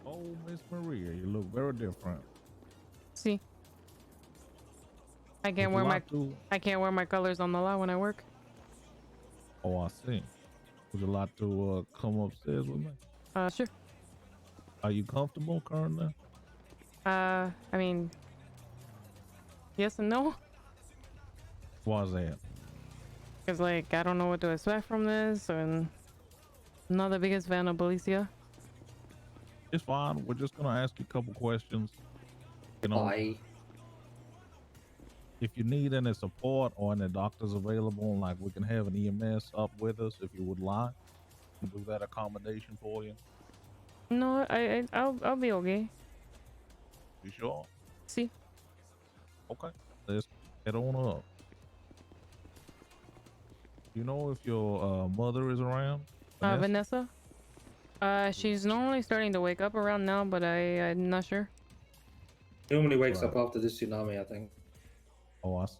Oh, Miss Maria, you look very different. See, I Would can't you wear my like to? I can't wear my colors on the lot when I work. Oh, I see. Would you like to come upstairs with me? Sure. Are you comfortable currently? I mean, yes and no. Why's that? Cause like I don't know what to expect from this, and I'm not the biggest fan of Policia. It's fine. We're just gonna ask you a couple questions. You know, Bye. if you need any support or any doctors available, like we can have an EMS up with us if you would like. We'll do that accommodation for you. No, I'll be okay. You sure? See, Okay. Let's head on up. You know if your mother is around, Vanessa? Vanessa. She's normally starting to wake up around now, but I'm not sure. Normally wakes Right. up after the tsunami, I think. Oh, I see.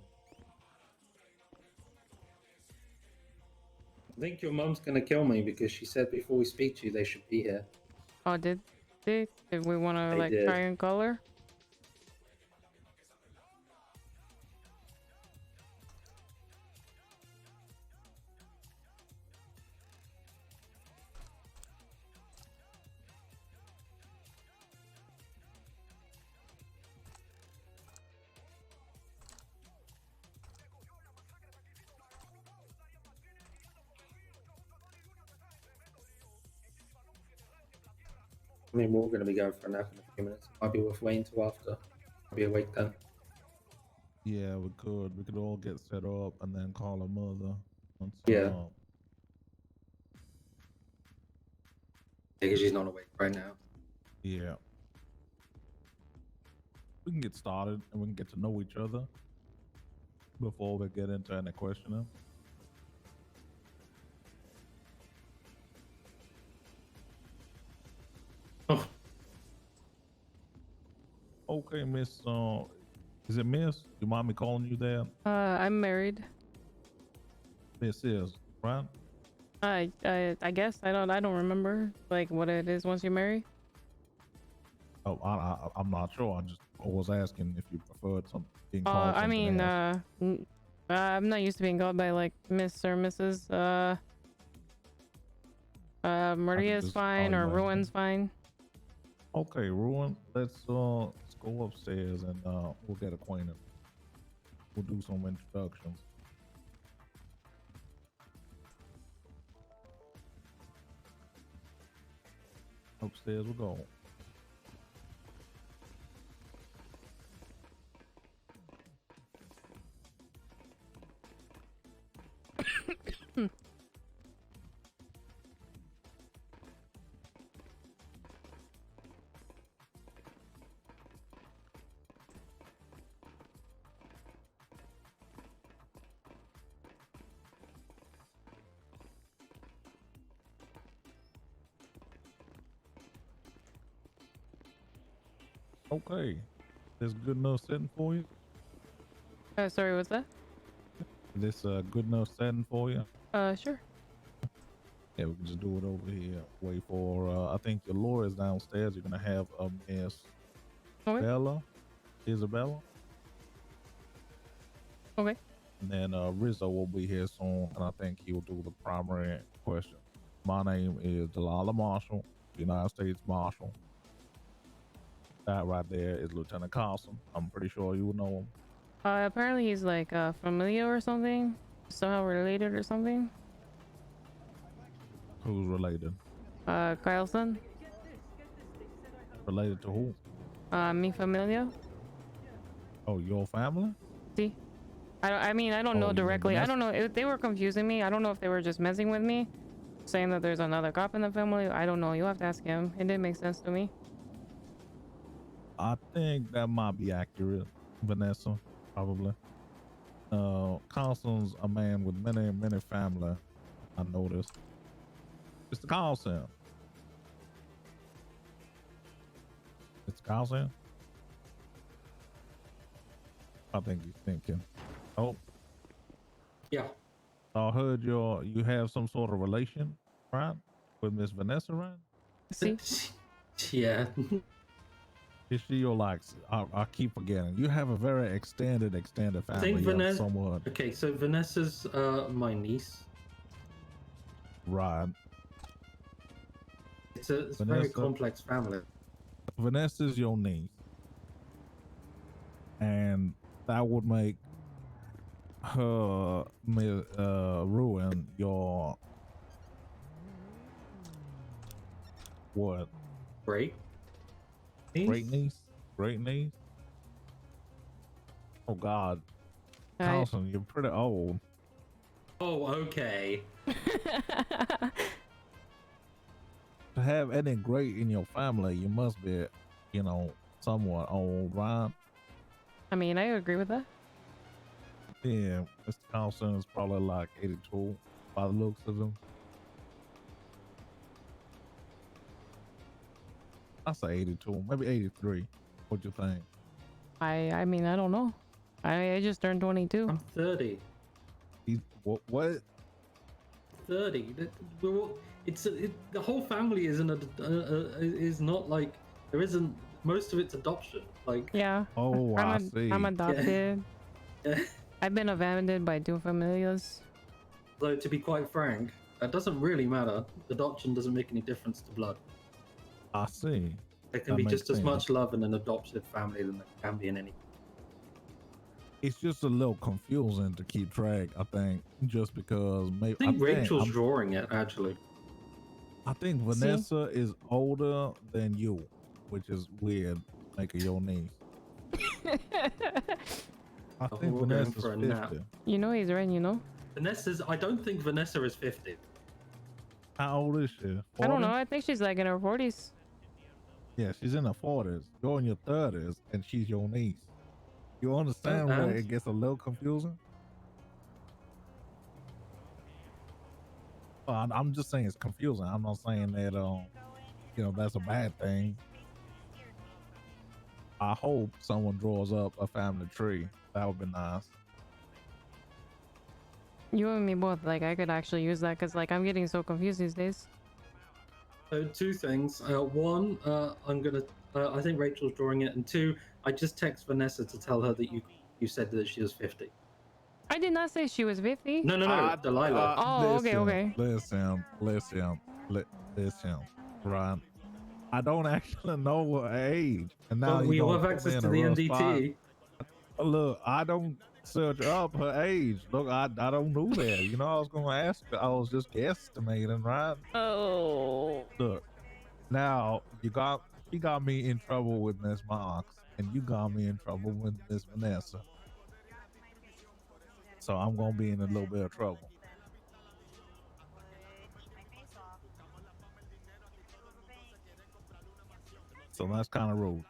I think your mum's gonna kill me because she said before we speak to you, they should be here. Oh, did they? Did we want to They like try did. and call her? I mean, we're gonna be going for a nap in a few minutes. Might be worth waiting till after. I'll be awake then. Yeah, we could. We could all get set up and then call her mother. Once, Yeah, because she's not awake right now. yeah. We can get started and we can get to know each other before we get into any questioning. Oh, Okay, Miss. Is it Miss? You mind me calling you that? I'm married. Miss is right. I guess I don't remember like what it is once you marry. Oh, I'm not sure. I was asking if you preferred some being called I something mean, else. I'm not used to being called by like Miss or Mrs. I Maria could is just call fine you or by Ruin's name. fine. Okay, Ruin. Let's go upstairs and we'll get acquainted. We'll do some introductions. Upstairs we'll go. Okay, this good enough setting for you. Sorry, what's that? This good enough setting for you. Sure. Yeah, we can just do it over here. Wait for I think your lawyer's downstairs. You're gonna have Miss Okay. Bella, Isabella. Okay. And then Rizzo will be here soon, and I think he will do the primary question. My name is Delilah Marshall, United States Marshal. That right there is Lieutenant Carlson. I'm pretty sure you would know him. Apparently he's like familiar or something, somehow related or something. Who's related? Carlson. Related to who? Mi familia. Oh, your family? See, I mean, I don't Oh, know you mean directly. I Vanessa? don't know. They were confusing me. I don't know if they were just messing with me, saying that there's another cop in the family. I don't know. You have to ask him. It didn't make sense to me. I think that might be accurate, Vanessa, probably. Carlson's a man with many family. I noticed. Mr. Carlson. Mr. Carlson? I think he's thinking. Oh, Yeah. I heard you have some sort of relation, right? With Miss Vanessa, right? See, Yeah. Is she your like? I keep forgetting. You have a very extended I family. think You have Vanessa. somewhat Okay, so Vanessa's my niece. right. It's a very Vanessa, complex family. Vanessa's your niece, and that would make her ruin your what? Great. Great niece? Great niece? Oh God, I. Carlson, you're pretty old. Oh, okay. To have any great in your family, you must be, somewhat old, right? I mean, I agree with that. Yeah, Mr. Carlson is probably like 82 by the looks of him. I say 82, maybe 83. What you think? I mean, I don't know. I just turned 22. I'm 30. He's what? 30. We're all, the whole family isn't is not like there isn't most of it's adoption. Like Yeah. Oh, I see. I'm adopted. yeah. I've been abandoned by two familias. Though to be quite frank, that doesn't really matter. Adoption doesn't make any difference to blood. I see. There can That be makes just as sense. much love in an adopted family than there can be in any. It's just a little confusing to keep track, I think, just because maybe I think Rachel's drawing it actually. I think Vanessa is older than you, which is weird, making your niece. I Oh, think we're going Vanessa's for a 50. nap. You know he's right, you know? I don't think Vanessa is 50. How old is she? 40? I don't know. I think she's like in her 40s. Yeah, she's in her 40s. You're in your 30s, and she's your niece. You understand where and it gets a little confusing? Well, I'm just saying it's confusing. I'm not saying that that's a bad thing. I hope someone draws up a family tree. That would be nice. You and me both. Like, I could actually use that because, like, I'm getting so confused these days. So two things. One, I'm gonna. I think Rachel's drawing it, and two, I just text Vanessa to tell her that you said that she was 50. I did not say she was 50. No, Delilah. Oh, okay, Listen, right? I don't actually know her age, and now we you all don't have put access me in to a the rough NDT. spot. Look, I don't search up her age. Look, I don't know that. I was gonna ask her. I was just guesstimating, right? Oh. Look, now she got me in trouble with Miss Marks, and you got me in trouble with Miss Vanessa. So I'm gonna be in a little bit of trouble. So that's kind of rude.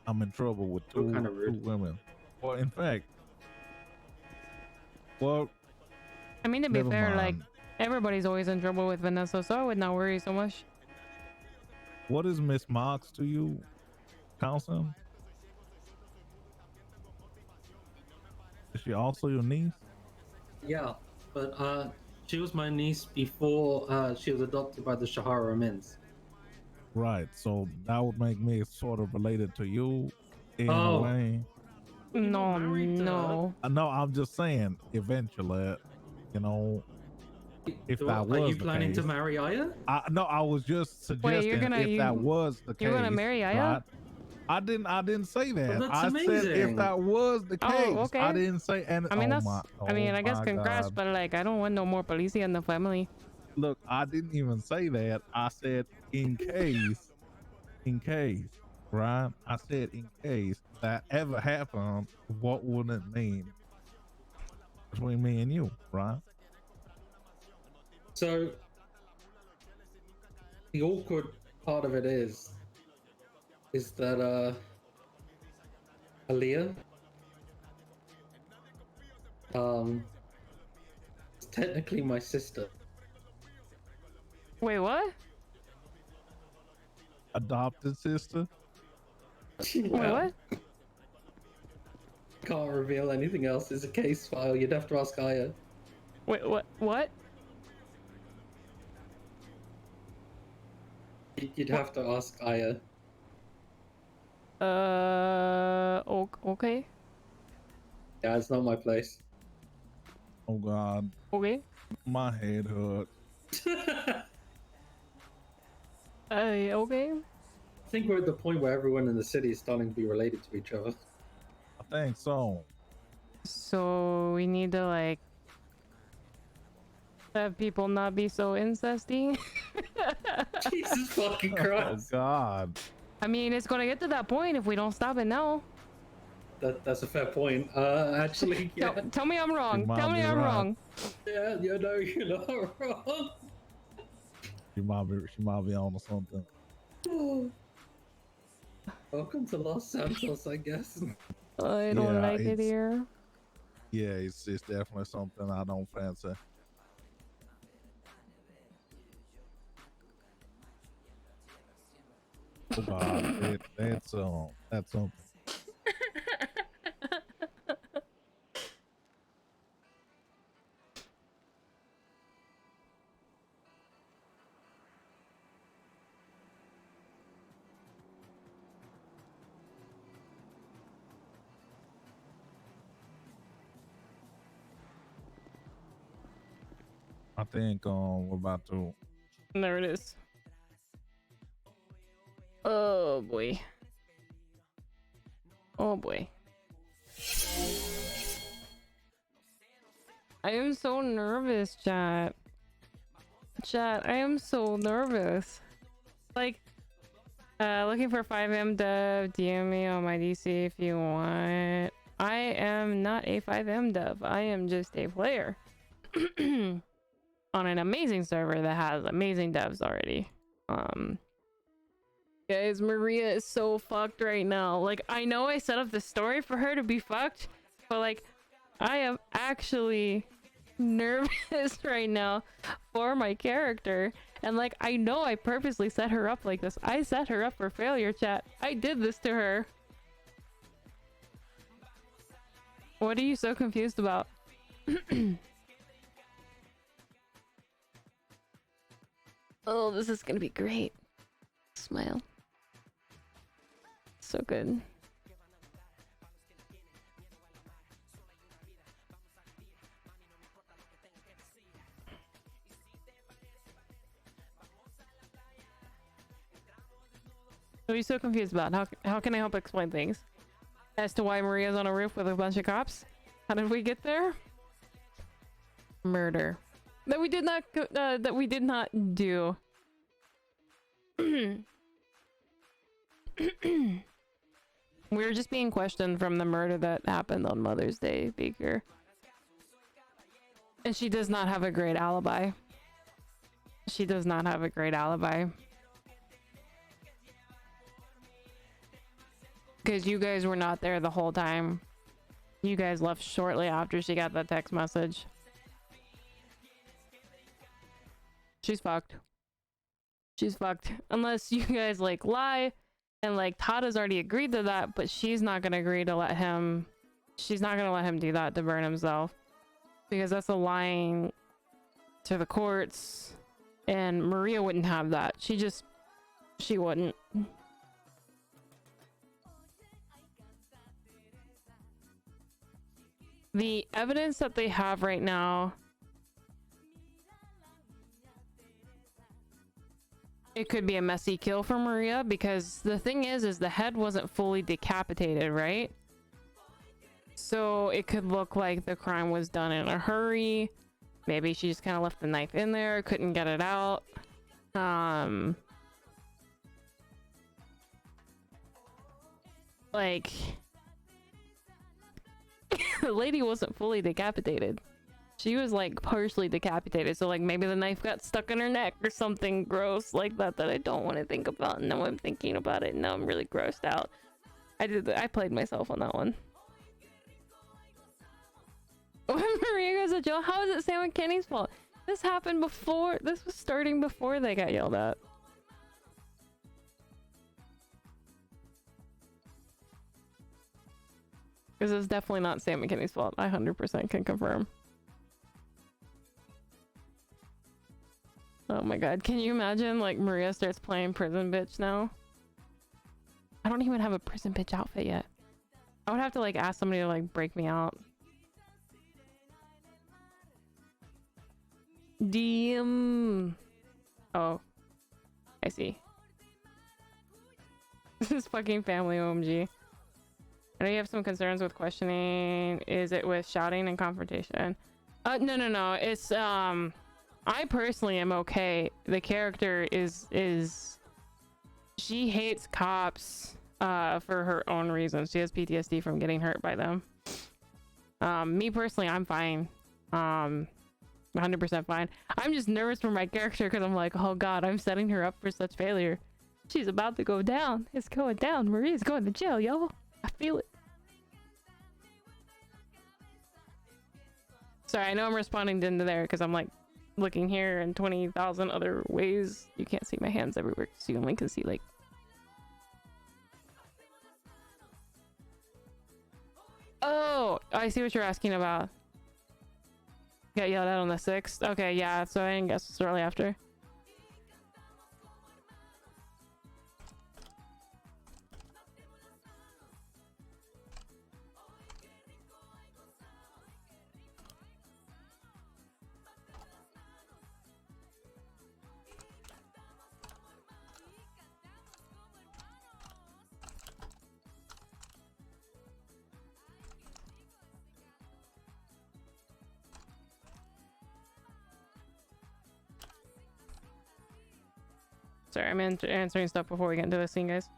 I'm in trouble with two kind of rude. women. Well, in fact, I mean, to be never fair, like, mind. everybody's always in trouble with Vanessa, so I would not worry so much. What is Miss Marks to you, Council? Is she also your niece? Yeah, but she was my niece before she was adopted by the Shahara Amins. Right. So that would make me sort of related to you in a Oh. way. Well, you're No, not married to her. no. No, I'm just saying, eventually, you know, if that Are you was the planning to case. marry Aya? No, I was just Wait, you're suggesting gonna if that was the you're gonna case, marry Aya? right? I didn't say Well, that. that's I said if amazing. that was the Oh, case. I okay. didn't say and I mean, I guess my congrats, God. but like, I don't want no more policia in the family. Look, I didn't even say that. I said in case, right? I said in case that ever happened, what would it mean between me and you, right? So the awkward part of it is that Aaliyah is technically my sister. Wait, what? Adopted sister. Wait, Yeah. what? Can't reveal anything else. It's a case file. You'd have to ask Aya. Wait, what? What? You'd have to ask Aya. Okay. Yeah, it's not my place. Oh God, Okay. my head hurts. Okay. I think we're at the point where everyone in the city is starting to be related to each other. I think so. So we need to like have people not be so incesty. Jesus fucking Oh Christ. God. I mean, it's gonna get to that point if we don't stop it now. That's a fair point. Actually, yeah. Tell me I'm wrong. might Tell me be I'm right. wrong. Yeah, you know, you're not wrong. She might be on to something. Welcome to Los Santos, I guess. I don't Yeah, like it it's- here. Yeah, it's definitely something I don't fancy. Oh God, that's something. I think we're about to. There it is. Oh boy. Oh boy. I am so nervous, chat. Chat, I am so nervous. Like, looking for 5M dev, DM me on my DC if you want. I am not a 5M dev. I am just a player. On an amazing server that has amazing devs already. Guys, Maria is so fucked right now. Like, I know I set up the story for her to be fucked, but like, I am actually nervous right now for my character. And like, I know I purposely set her up like this. I set her up for failure, chat. I did this to her. What are you so confused about? Oh, this is gonna be great. Smile. So good. What are you so confused about? How can I help explain things? As to why Maria's on a roof with a bunch of cops? How did we get there? Murder. That we did not do. We were just being questioned from the murder that happened on Mother's Day, Baker. And she does not have a great alibi. She does not have a great alibi. Because you guys were not there the whole time. You guys left shortly after she got that text message. She's fucked. She's fucked. Unless you guys like lie, and like Tada's already agreed to that, but she's not gonna agree to let him. She's not gonna let him do that to burn himself, because that's a lying to the courts, and Maria wouldn't have that. She wouldn't. The evidence that they have right now, it could be a messy kill for Maria, because the thing is the head wasn't fully decapitated, right? So it could look like the crime was done in a hurry. Maybe she just kind of left the knife in there, couldn't get it out. Like the lady wasn't fully decapitated. She was like partially decapitated, so like maybe the knife got stuck in her neck or something gross like that that I don't want to think about. And now I'm thinking about it and now I'm really grossed out. I played myself on that one. When Maria goes to jail, how is it Sam and Kenny's fault? This happened before. This was starting before they got yelled at. This is definitely not Sam and Kenny's fault. I 100% can confirm. Oh my god, can you imagine like Maria starts playing prison bitch now? I don't even have a prison bitch outfit yet. I would have to like ask somebody to like break me out. DM. Oh, I see. This is fucking family OMG. I know you have some concerns with questioning. Is it with shouting and confrontation? No. It's I personally am okay. The character is she hates cops for her own reasons. She has PTSD from getting hurt by them. Me personally, I'm fine. 100% fine. I'm just nervous for my character because I'm like, oh god, I'm setting her up for such failure. She's about to go down. It's going down. Maria's going to jail, yo. I feel it. Sorry, I know I'm responding into there because I'm like looking here in 20,000 other ways. You can't see my hands everywhere, so you only can see like. Oh, I see what you're asking about. Got yelled at on the 6th. Okay, yeah, so I didn't guess shortly after. Sorry, I'm answering stuff before we get into this scene, guys.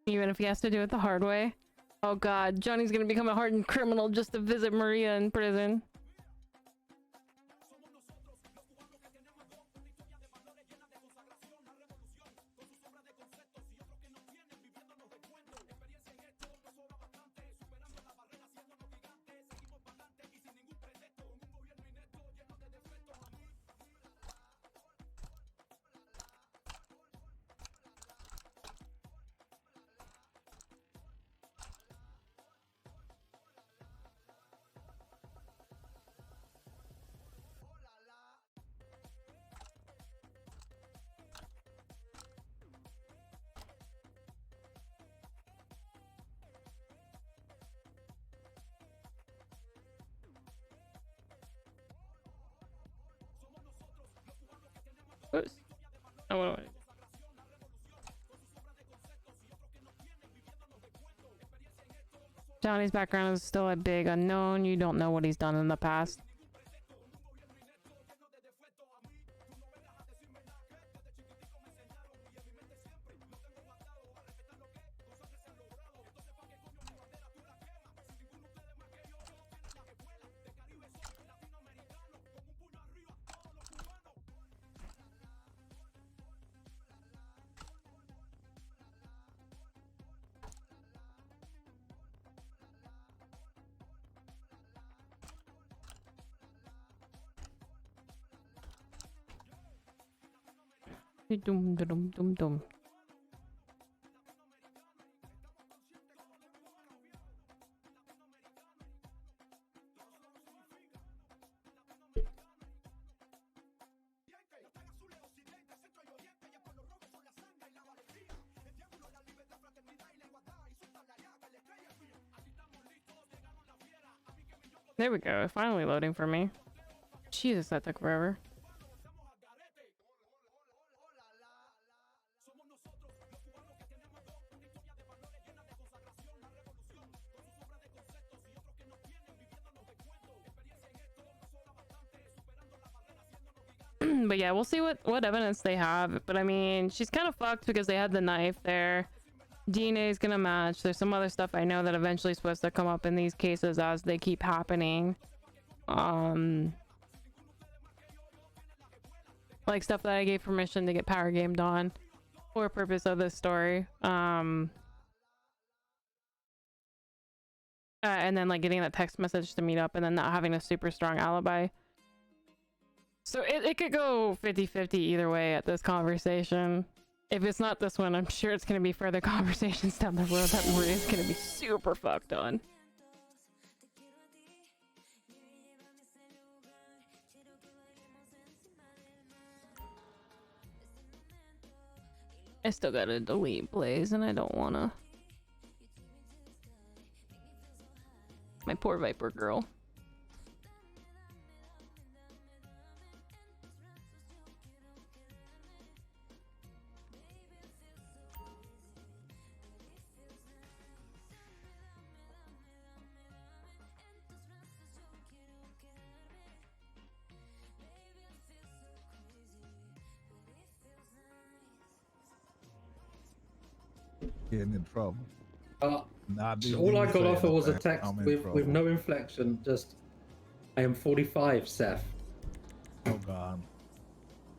Even if he has to do it the hard way. Oh god, Johnny's gonna become a hardened criminal just to visit Maria in prison. Oops. Oh, what do I... Johnny's background is still a big unknown. You don't know what he's done in the past. Dum dum dum dum. There we go. Finally loading for me. Jesus, that took forever. But yeah, we'll see what evidence they have. But I mean, she's kind of fucked because they had the knife there. DNA is gonna match. There's some other stuff I know that eventually is supposed to come up in these cases as they keep happening. Like stuff that I gave permission to get power gamed on for purpose of this story. And then like getting that text message to meet up and then not having a super strong alibi. So it could go 50-50 either way at this conversation. If it's not this one, I'm sure it's going to be further conversations down the road that Maria's going to be super fucked on. I still gotta delete Blaze and I don't wanna. My poor Viper girl. Getting in trouble. All I got off it was a text with no inflection. Just, I am 45, Seth. Oh God.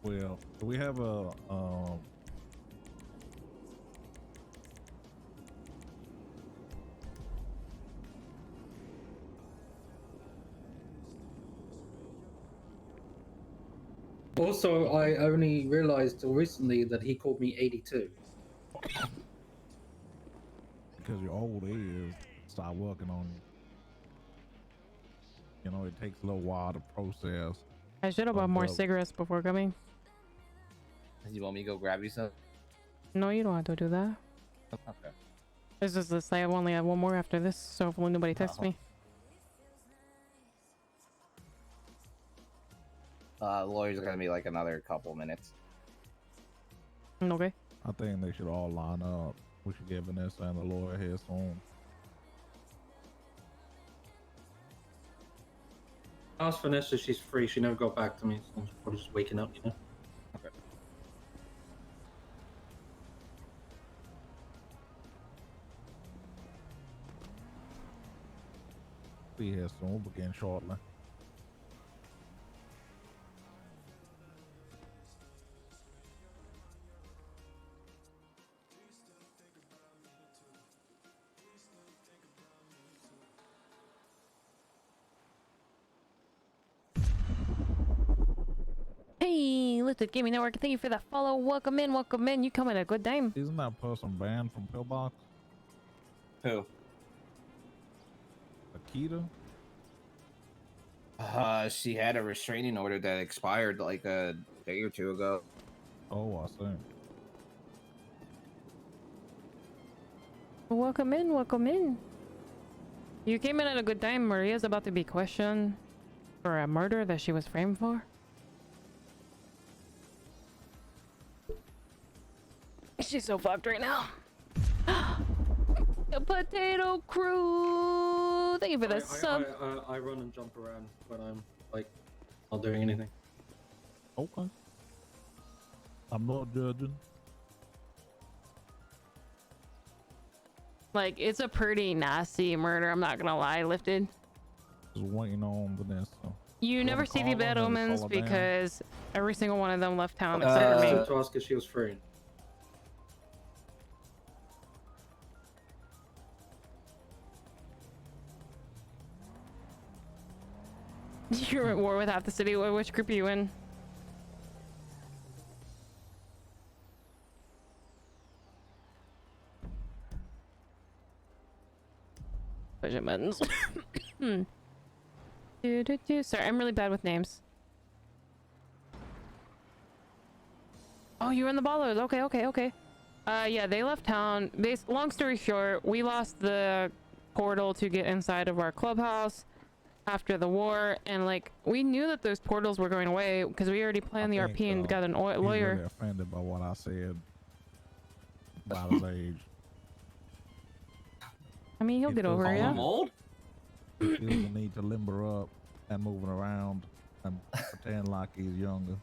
Well, do we have a Also, I only realized recently that he called me 82. because you're old is start working on you. You know, it takes a little while to process. I should have bought more cigarettes before coming. You want me to go grab you some? No, you don't have to do that. Okay. It's just this. I only have one more after this, so hopefully nobody texts me. Lawyer's gonna be like another couple minutes. Okay. I think they should all line up. We should get Vanessa and the lawyer here soon. Ask Vanessa, she's free. She never got back to me. So she's probably just waking up, you know. Okay. Be here soon. We'll begin shortly. Hey, Lifted Gaming Network, thank you for that follow. Welcome in, welcome in. You come at a good time. Isn't that person banned from Pillbox? Who? Akita? She had a restraining order that expired like a day or two ago. Oh, I see. Welcome in, welcome in. You came in at a good time. Maria's about to be questioned for a murder that she was framed for. She's so fucked right now. The potato crew. Thank you for the sub. I run and jump around when I'm like not doing anything. Okay. I'm not judging. Like, it's a pretty nasty murder, I'm not gonna lie, Lifted. Just waiting on Vanessa. You never see the bad omens because every single one of them left town I except for me. to ask if she was free. You're at war with half the city. Which group are you in? Budget buttons. Sorry, I'm really bad with names. Oh, you were in the ballers. Okay. Yeah, they left town. Long story short, we lost the portal to get inside of our clubhouse. after the war, and like we knew that those portals were going away because we already planned the I think, RP and got an He's lawyer. really offended by what I said about his age. I mean, he'll He get feels over the it. Call Yeah. him old? He feels the need to limber up and moving around and pretend like he's younger.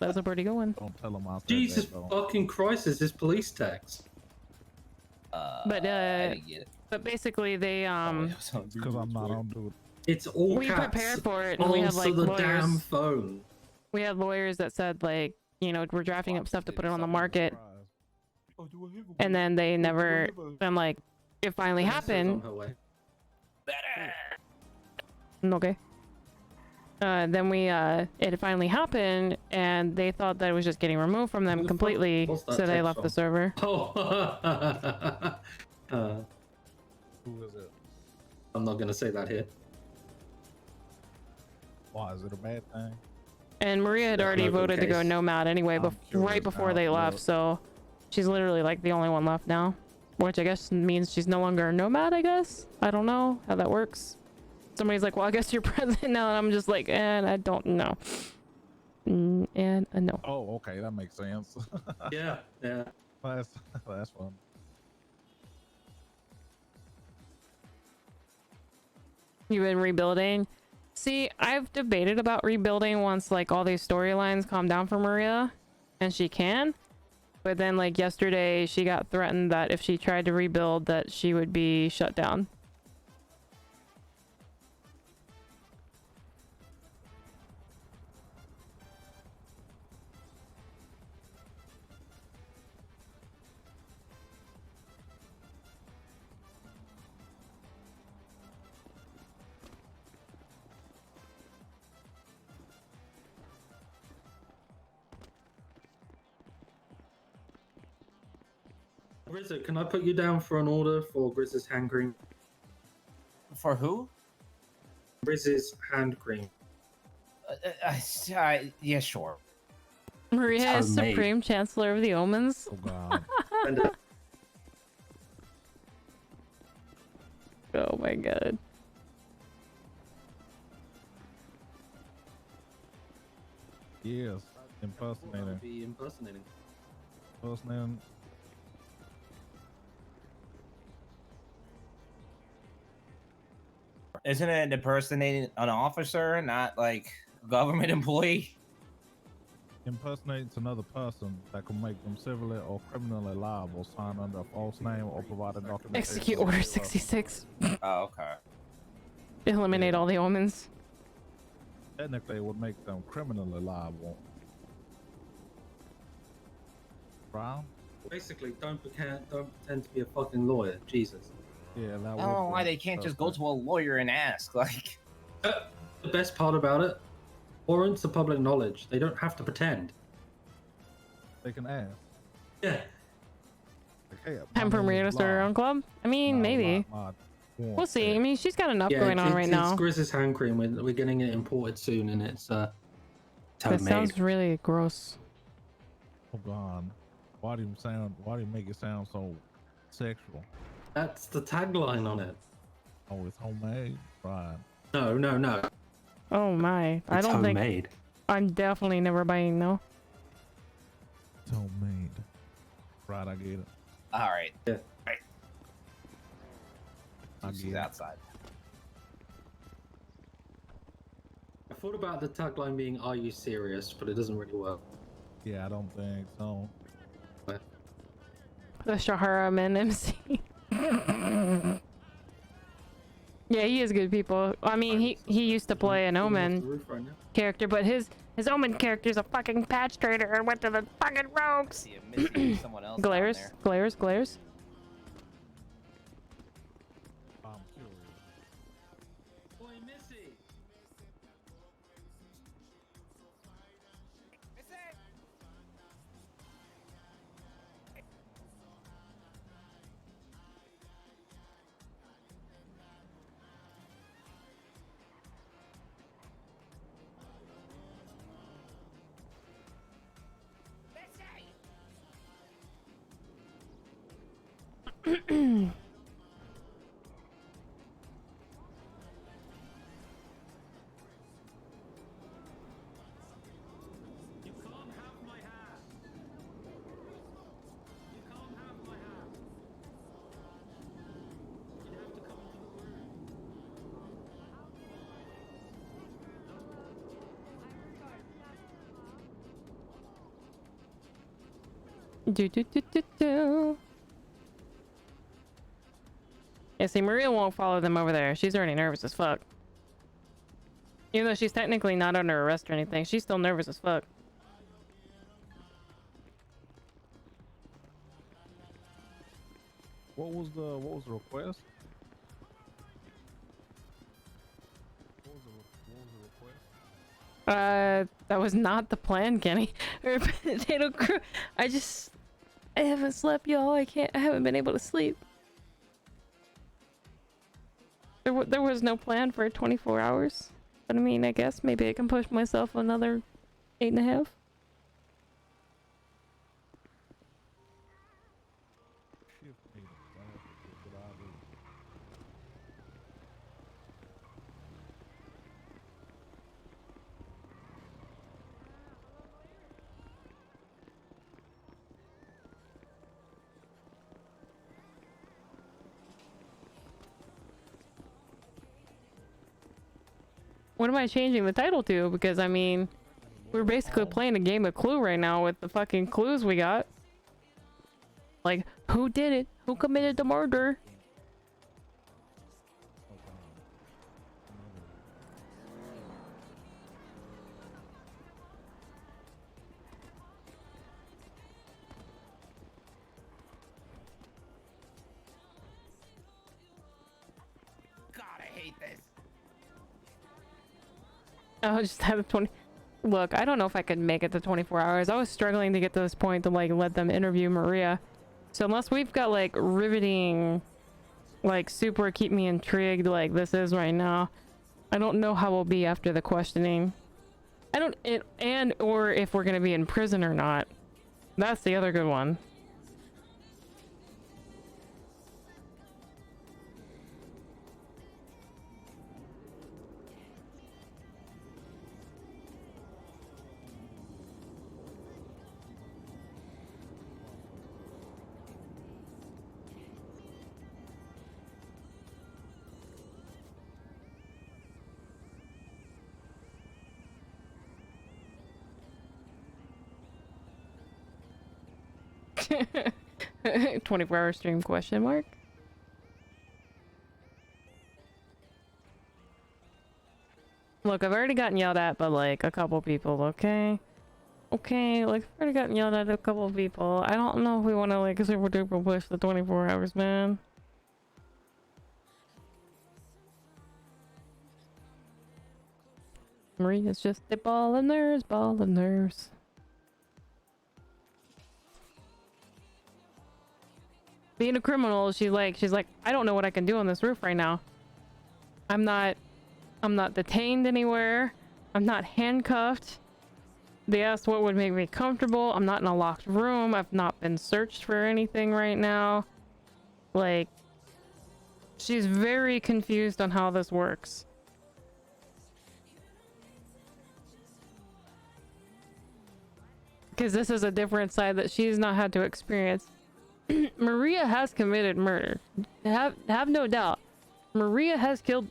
That's a pretty good one. Don't tell him I said Jesus that, though. fucking Christ, is this police text? But I didn't get it. but basically they Oh, it was on Because I'm not on duty. It's all we caps. prepared for it, and we had Answer like the lawyers. damn phone. We had lawyers that said like, you know, we're drafting up stuff to put it on the market, and then they never. And like, it finally Vanessa's happened. on her way. Okay. Then it finally happened, and they thought that it was just getting removed from Who them the fuck completely, was that so they text left the from? server. Oh, Who is it? I'm not gonna say that here. Why, is it a bad thing? And Maria had Yeah, already local voted to go case. nomad anyway, I'm right curious before how they it left, looks. so she's literally like the only one left now. Which I guess means she's no longer a nomad, I guess? I don't know how that works. Somebody's like, well, I guess you're president now, and I'm just like, and I don't know. And no. Oh, okay, that makes sense. Yeah, yeah. that's fun. You've been rebuilding? See, I've debated about rebuilding once like all these storylines calm down for Maria, and she can. But then like yesterday, she got threatened that if she tried to rebuild, that she would be shut down. Rizzo, can I put you down for an order for Grizz's hand cream? For who? Riz's hand cream. Yeah, sure. Maria is homemade. Supreme Chancellor of the Omens. Oh, God. And Oh my god. Yes, I'll impersonating. be impersonating. Impersonating. Isn't it impersonating an officer, not like a government employee? Impersonates another person that can make them civilly or criminally liable, sign under a false name, or provide a document. Execute Order 66. Oh, okay. Eliminate all the omens. Technically, it would make them criminally liable. Brown? Basically, don't pretend to be a fucking lawyer. Jesus. Yeah, that I would don't know be why they can't just go suspect. to a lawyer and ask. Like, The best part about it, warrants of public knowledge. They don't have to pretend. They can ask. Yeah. Like, hey, Time for Maria to start her own club? I mean, maybe. We'll see. I mean, she's got enough going on right now. It's Grizz's hand cream. We're getting it imported soon, and it's That homemade. sounds really gross. Oh, God. Why do you make it sound so sexual? That's the tagline on it. Oh, it's homemade? Right. No, no, no. Oh my. I It's don't think. homemade. I'm definitely never buying though. It's homemade. Right, I get it. all right, I she's get it. outside. I thought about the tagline being "Are you serious?" but it doesn't really work. Yeah, I don't think so. The Shahara Men MC. Yeah, he is good people. I mean, he used to play an Omen character, but his Omen character's a fucking patch trader and went to the fucking rogues. See if Missy or someone else down Glares, there. glares, glares. I'm curious. Boy, Missy. Do do do do do. Yeah, see, Maria won't follow them over there. She's already nervous as fuck. Even though she's technically not under arrest or anything, she's still nervous as fuck. What was the request? What was the request? That was not the plan, Kenny. Or Potato Crew. I haven't slept, y'all. I haven't been able to sleep. There was no plan for 24 hours. But I mean, I guess maybe I can push myself another 8.5. What am I changing the title to? Because I mean, we're basically playing a game of Clue right now with the fucking clues we got. Like, who did it? Who committed the murder? God, I hate this. I'll just have 20. Look, I don't know if I could make it to 24 hours. I was struggling to get to this point to like let them interview Maria. So unless we've got like riveting, like super keep me intrigued like this is right now, I don't know how we'll be after the questioning. Or if we're gonna be in prison or not. That's the other good one. $24-hour stream question mark? Look, I've already gotten yelled at by like a couple people, okay? Okay, like I've already gotten yelled at a couple people. I don't know if we want to like super duper push the 24 hours, man. Maria's just a ball of nerves, ball of nerves. Being a criminal, she's like, I don't know what I can do on this roof right now. I'm not detained anywhere. I'm not handcuffed. They asked what would make me comfortable. I'm not in a locked room. I've not been searched for anything right now. Like, she's very confused on how this works. Because this is a different side that she's not had to experience. Maria has committed murder. Have no doubt. Maria has killed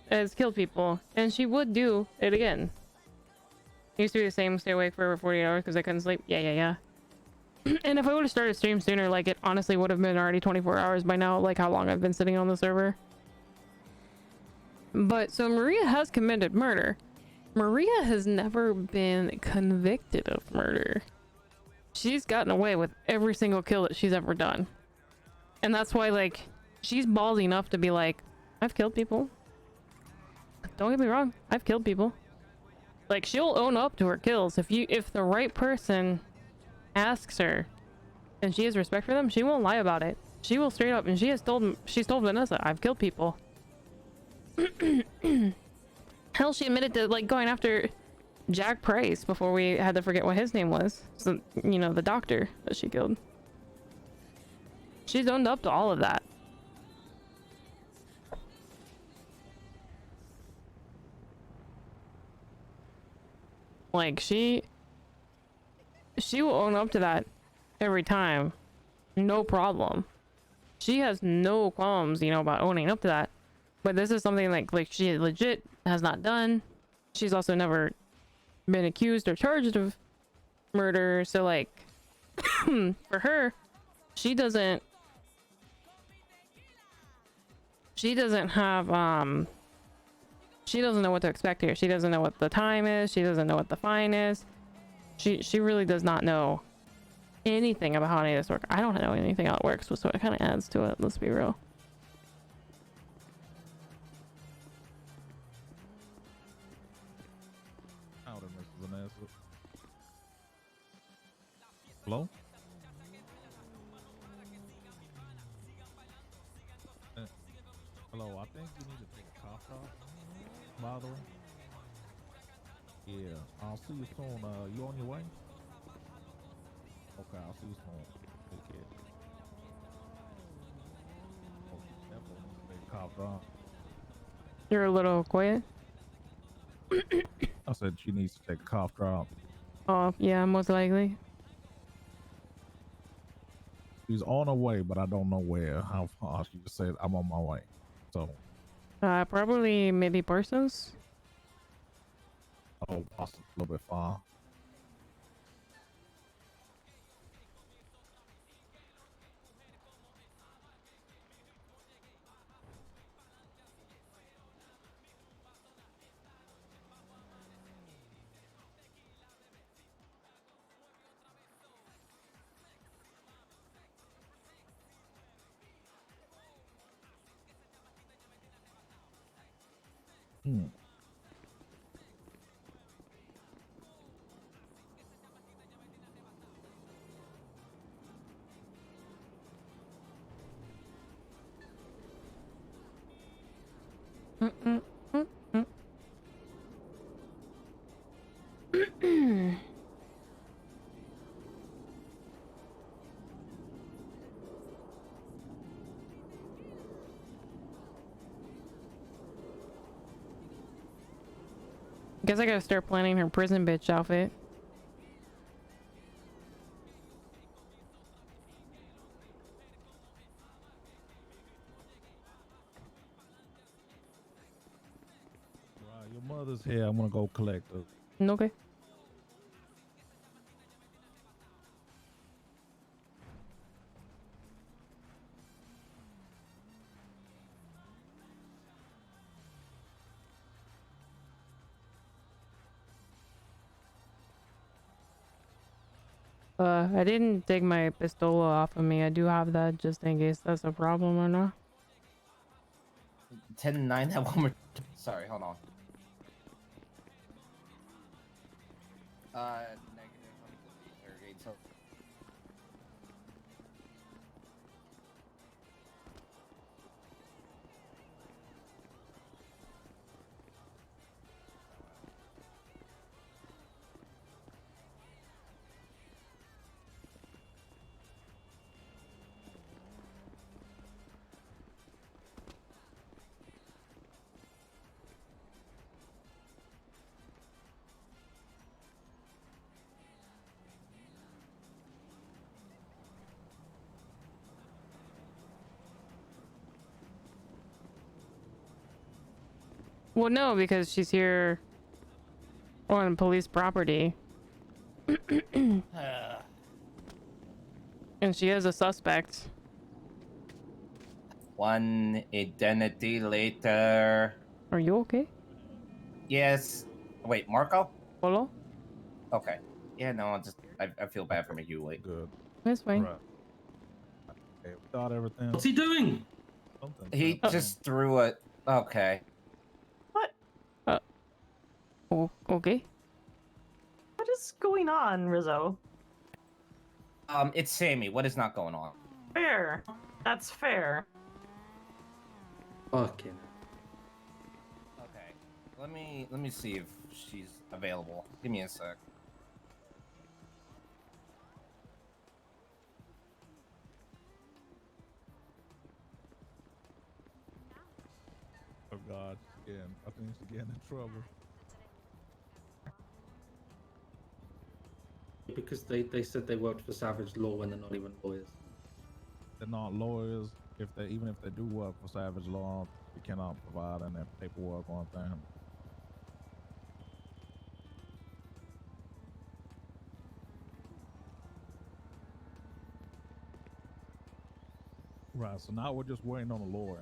people, and she would do it again. Used to be the same, stay awake for over 48 hours because I couldn't sleep. Yeah. And if I would have started stream sooner, like it honestly would have been already 24 hours by now, like how long I've been sitting on the server. But so Maria has committed murder. Maria has never been convicted of murder. She's gotten away with every single kill that she's ever done. And that's why, like, she's ballsy enough to be like, I've killed people. Don't get me wrong, I've killed people. Like, she'll own up to her kills. If the right person asks her and she has respect for them, she won't lie about it. She will straight up, and she's told Vanessa, I've killed people. Hell, she admitted to, like, going after Jack Price before we had to forget what his name was. So, you know, the doctor that she killed. She's owned up to all of that. Like, she will own up to that every time. No problem. She has no qualms, you know, about owning up to that. But this is something like she legit has not done. She's also never been accused or charged of murder. So, like, for her, she doesn't have she doesn't know what to expect here. She doesn't know what the time is. She doesn't know what the fine is. She really does not know anything about how any of this works. I don't know anything how it works, so it kind of adds to it. Let's be real. Howdy, Mrs. Vanessa. Hello? Uh, hello, I think you need to take a cough drop, by the way. Yeah, I'll see you soon. You on your way? Okay, I'll see you soon. Take care. Oh, she definitely needs to take a cough drop. You're a little quiet. I said she needs to take a cough drop. Oh, yeah, most likely. She's on her way, but I don't know where. How far? She just said I'm on my way. So, Probably maybe Parsons. oh, possibly a little bit far. Hmm. Mm-mm, mm-mm. Guess I gotta start planning her prison bitch outfit. Right, your mother's here. I'm gonna go collect her. Okay. I didn't take my pistola off of me. I do have that just in case that's a problem or not. 10-9, that one more. Sorry, hold on. Negative. Let me go to the interrogate. So Well, no, because she's here on police property. And she is a suspect. one identity later. Are you okay? Yes. Wait, Marco? Hello? Okay. Yeah, no, I feel bad for making you wait. Good. That's fine. Right. Okay, we got everything. What's he doing? Something. He happened. just threw it. Okay. What? Oh, okay. What is going on, Rizzo? It's Sammy. What is not going on? Fair. That's fair. Fucking. Okay. Let me see if she's available. Give me a sec. Oh God, again. I think she's getting in trouble. Because they said they worked for Savage Law when they're not even lawyers. They're not lawyers. Even if they do work for Savage Law, we cannot provide any paperwork on them. Right. So now we're just waiting on a lawyer.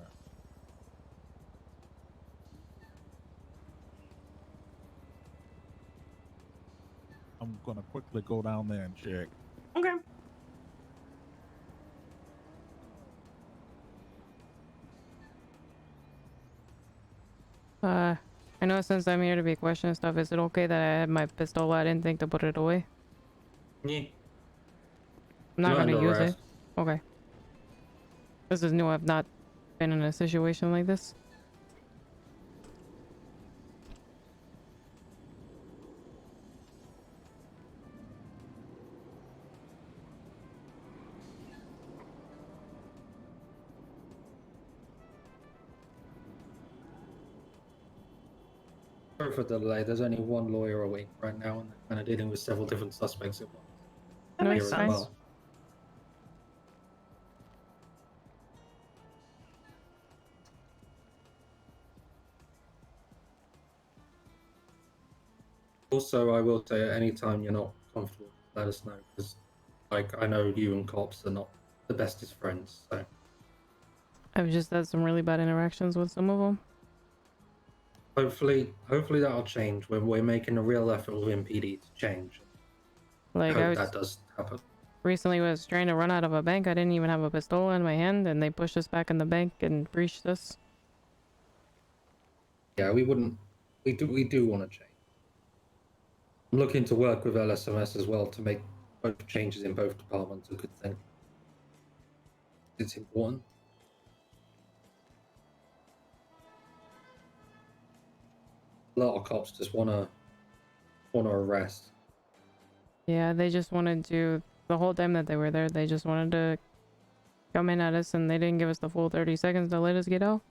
I'm gonna quickly go down there and check. Okay. I know since I'm here to be questioning stuff, is it okay that I had my pistol? I didn't think to put it away. Yeah. I'm not You're gonna under use it. arrest. Okay. This is new. I've not been in a situation like this. Sorry for the delay. There's only one lawyer awake right now, and they're kind of dealing with several different suspects at once. That No, makes it's Here fine. as sense. well. Also, I will say at any time you're not comfortable, let us know, because like I know you and cops are not the bestest friends. So I've just had some really bad interactions with some of them. hopefully that'll change when we're making a real effort with MPD to change. I Like, I hope was that does happen. recently was trying to run out of a bank. I didn't even have a pistol in my hand, and they pushed us back in the bank and breached us. Yeah, we wouldn't. We do want to change. I'm looking to work with LSMS as well to make both changes in both departments a good thing. It's important. A lot of cops just wanna arrest. Yeah, they just wanted to, the whole time that they were there, they just wanted to come in at us, and they didn't give us the full 30 seconds to let us get out.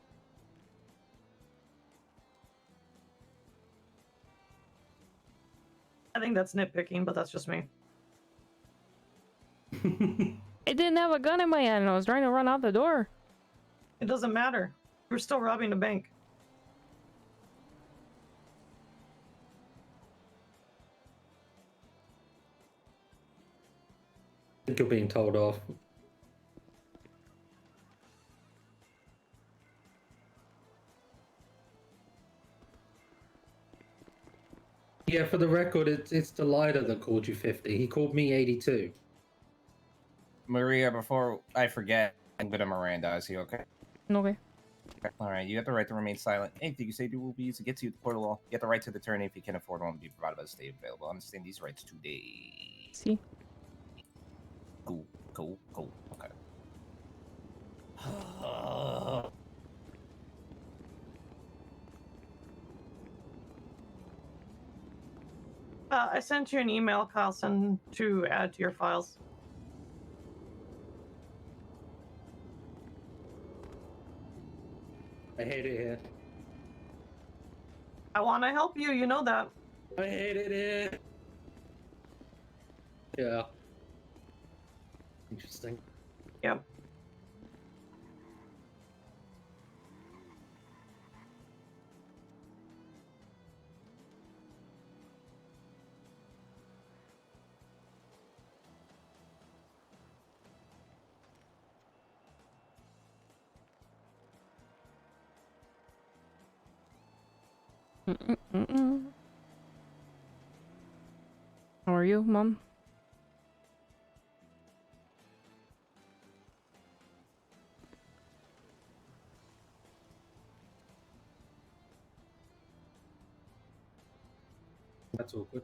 I think that's nitpicking, but that's just me. I didn't have a gun in my hand, and I was trying to run out the door. It doesn't matter. We're still robbing a bank. I think you're being told off. Yeah, for the record, it's the lighter that called you 50. He called me 82. Maria, before I forget, I'm gonna Miranda. Is he okay? Okay. All right, you have the right to remain silent. Anything you say will be used to get to you the court of law. You have the right to the attorney if you can afford one to be provided by the state available. Understand these rights today. See? Cool. Okay. I sent you an email, Carlson, to add to your files. I hate it here. I want to help you, you know that. I hate it here. Yeah. Interesting. Yep. How are you, Mom? That's all good.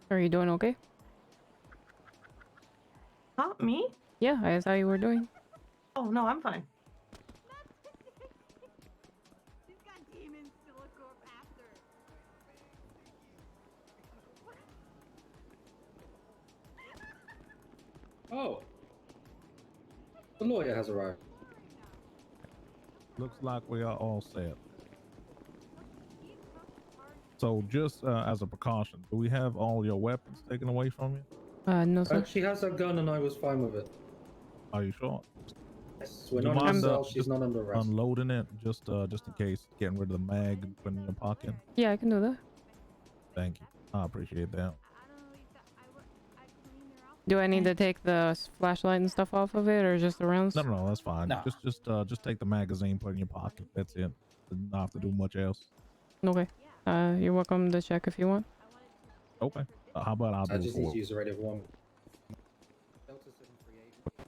Are you doing okay? Huh? Me? Yeah, I saw you were doing. Oh, no, I'm fine. She's got demons to look after. Oh. The lawyer has arrived. Looks like we are all set. So just as a precaution, do we have all your weapons taken away from you? No, sir. She has a gun and I was fine with it. Are you sure? Yes, we're Do you not in a mind, cell. She's just not under arrest. unloading it just in case, getting rid of the mag and putting it in your pocket? Yeah, I can do that. Thank you. I appreciate that. Do I need to take the flashlight and stuff off of it, or just the rounds? No, that's fine. No. Just take the magazine, put it in your pocket. That's it. Not have to do much else. Okay. You're welcome to check if you want. Okay. How about I'll I do just it need for to use the radio of one. Delta 738.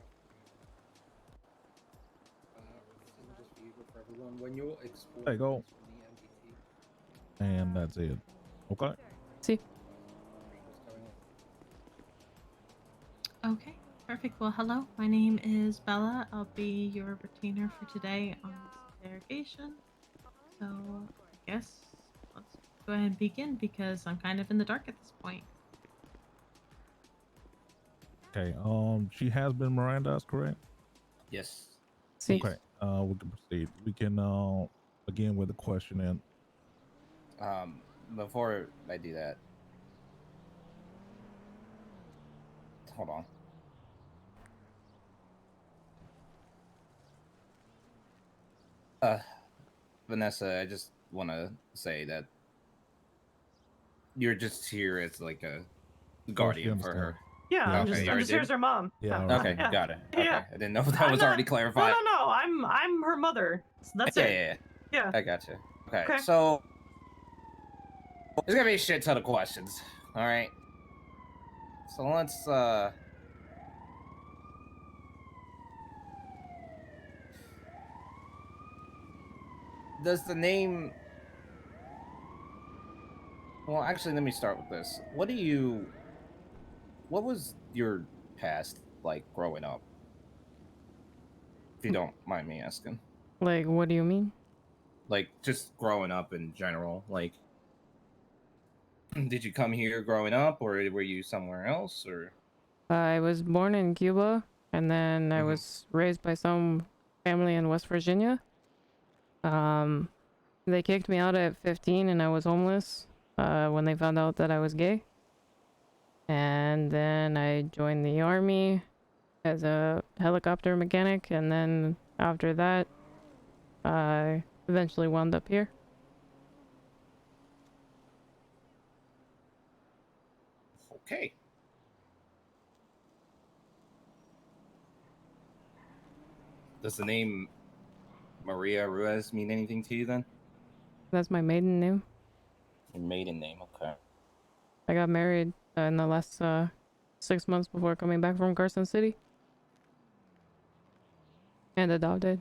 Just for you, but for everyone, when you're exporting There you go. from the MDT, And that's it. Okay. See. what's going on? Okay, perfect. Well, hello. My name is Bella. I'll be your retainer for today on this interrogation. So, I guess let's go ahead and begin because I'm kind of in the dark at this point. Okay. She has been Mirandized, correct? Yes. See. Okay. We can proceed. We can begin with the questioning. Before I do that, hold on. Vanessa, I just want to say that you're just here as like a guardian for her. Yeah, Yeah, I'm okay, just, you I'm already just here as did? her mom. Yeah, Yeah. Okay, Yeah. got it. Yeah. Okay, I didn't know if that I'm was not- already clarified. No. I'm her mother. So that's yeah, it. yeah, Yeah. I got you. Okay, Okay. so there's gonna be a shit ton of questions. All right. So let's does the name well actually let me start with this. What was your past like growing up? If you don't mind me asking. Like, what do you mean? Like just growing up in general. Like did you come here growing up or were you somewhere else or I was born in Cuba, and then I Mhm. was raised by some family in West Virginia. They kicked me out at 15, and I was homeless when they found out that I was gay. And then I joined the army as a helicopter mechanic, and then after that, I eventually wound up here. okay. Does the name Maria Ruiz mean anything to you then? That's my maiden name. Your maiden name, okay. I got married in the last 6 months before coming back from Carson City. And adopted.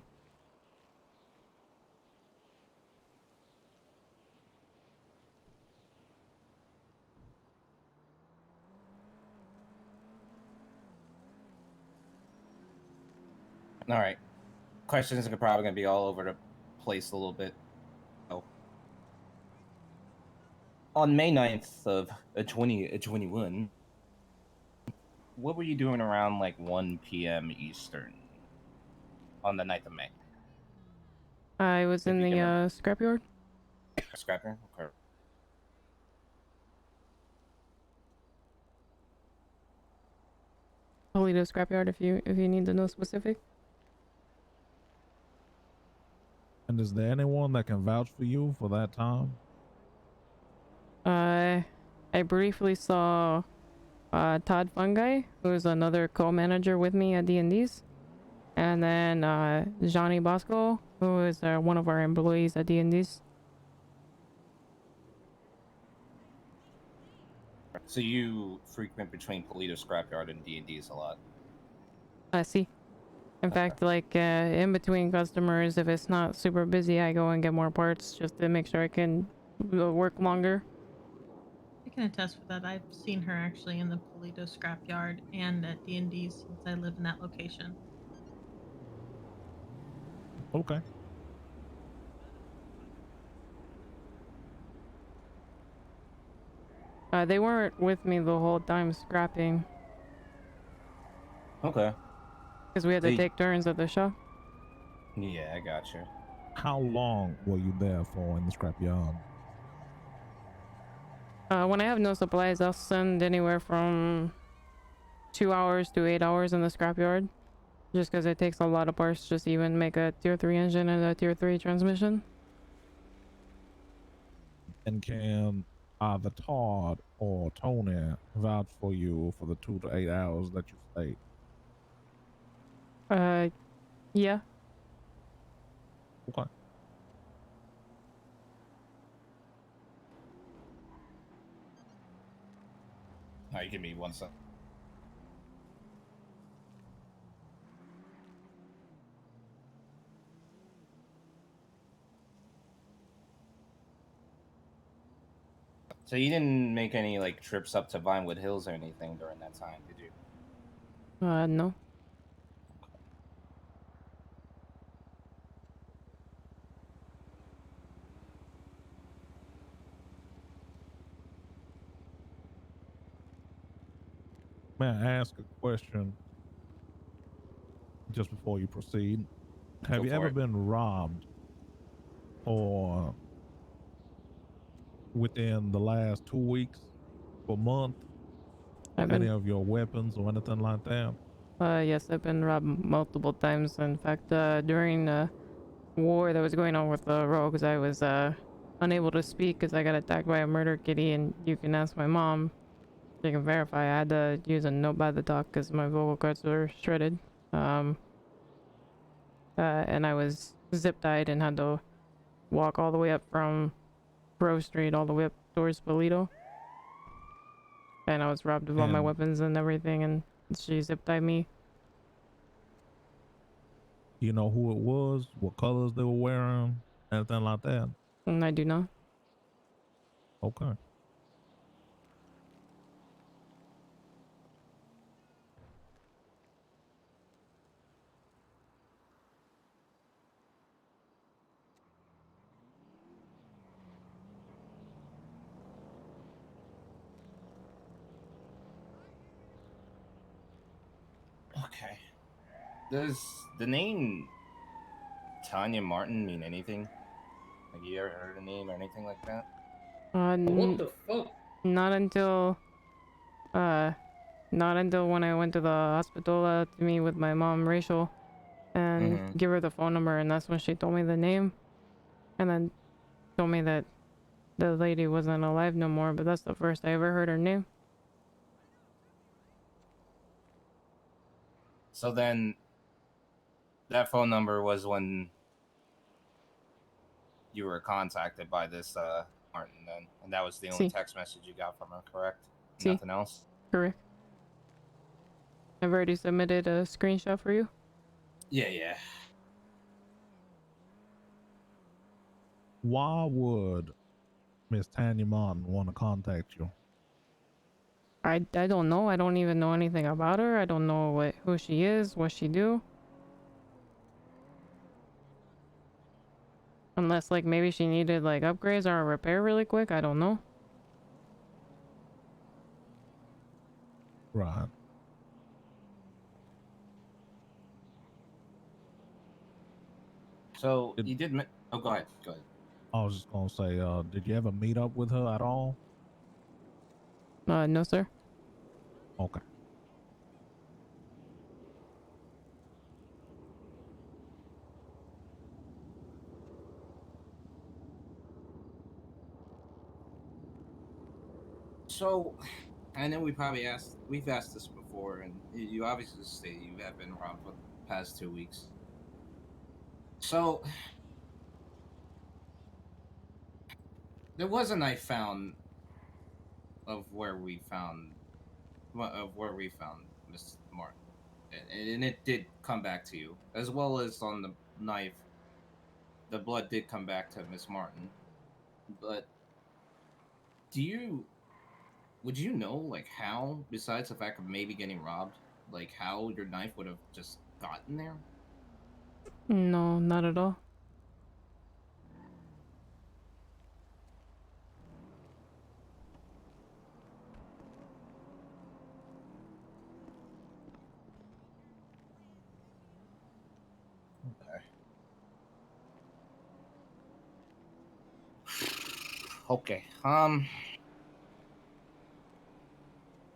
All right. Questions are probably going to be all over the place a little bit. Oh. On May 9th of 2021, what were you doing around like 1 p.m. Eastern on the 9th of May? I was If in you can the scrapyard. Scrapper? Okay. Toledo scrapyard if you need to know specific. And is there anyone that can vouch for you for that time? I briefly saw Todd Fungi, who's another co-manager with me at D&D's, and then Johnny Bosco, who is one of our employees at D&D's. So you frequent between Toledo Scrapyard and D&D's a lot. I see. In fact, like in between customers, if it's not super busy, I go and get more parts just to make sure I can work longer. I can attest for that. I've seen her actually in the Polito scrapyard and at D&D since I live in that location. Okay. They weren't with me the whole time scrapping. Okay. Because we had to See- take turns at the shop. Yeah, I gotcha. How long were you there for in the scrapyard? When I have no supplies, I'll send anywhere from 2 hours to 8 hours in the scrapyard. Just because it takes a lot of parts just to even make a tier 3 engine and a tier 3 transmission. And can either Todd or Tony vouch for you for the 2 to 8 hours that you stayed? Yeah. Okay. Alright, give me 1 second. So you didn't make any like trips up to Vinewood Hills or anything during that time, did you? No. May I ask a question just before you proceed? Have Go you for ever it. been robbed or within the last 2 weeks or month? I've Any been, of your weapons or anything like that? yes, I've been robbed multiple times. In fact, during the war that was going on with the rogues, I was, unable to speak because I got attacked by a murder kitty, and you can ask my mom. She can verify. I had to use a note by the dock because my vocal cords were shredded. And I was zip tied and had to walk all the way up from Grove Street all the way up towards Polito. And I was robbed of all my And weapons and everything, and she zip tied me. you know who it was, what colors they were wearing, anything like that? And I do not. Okay. Okay. Does the name Tanya Martin mean anything? Like you ever heard a name or anything like that? What the fuck? Not until, not until when I went to the hospital to meet with my mom, Rachel, and Mm-hmm. give her the phone number, and that's when she told me the name, and then told me that the lady wasn't alive no more. But that's the first I ever heard her name. So then that phone number was when you were contacted by this Martin then, and that was the only See. text message you got from her, correct? See. Nothing else? Correct. I've already submitted a screenshot for you. Yeah. Why would Miss Tanya Martin want to contact you? I don't know. I don't even know anything about her. I don't know who she is, what she do. Unless like maybe she needed like upgrades or a repair really quick. I don't know. Right. So Did, you did. Oh, go ahead. Go ahead. I was just gonna say, did you ever meet up with her at all? No sir. Okay. So, I know we've asked this before, and you obviously say you have been around for the past 2 weeks. So, there was a knife found of where we found Miss Martin, and it did come back to you, as well as on the knife. The blood did come back to Miss Martin, but would you know like how, besides the fact of maybe getting robbed, like how your knife would have just gotten there? No, not at all. Okay.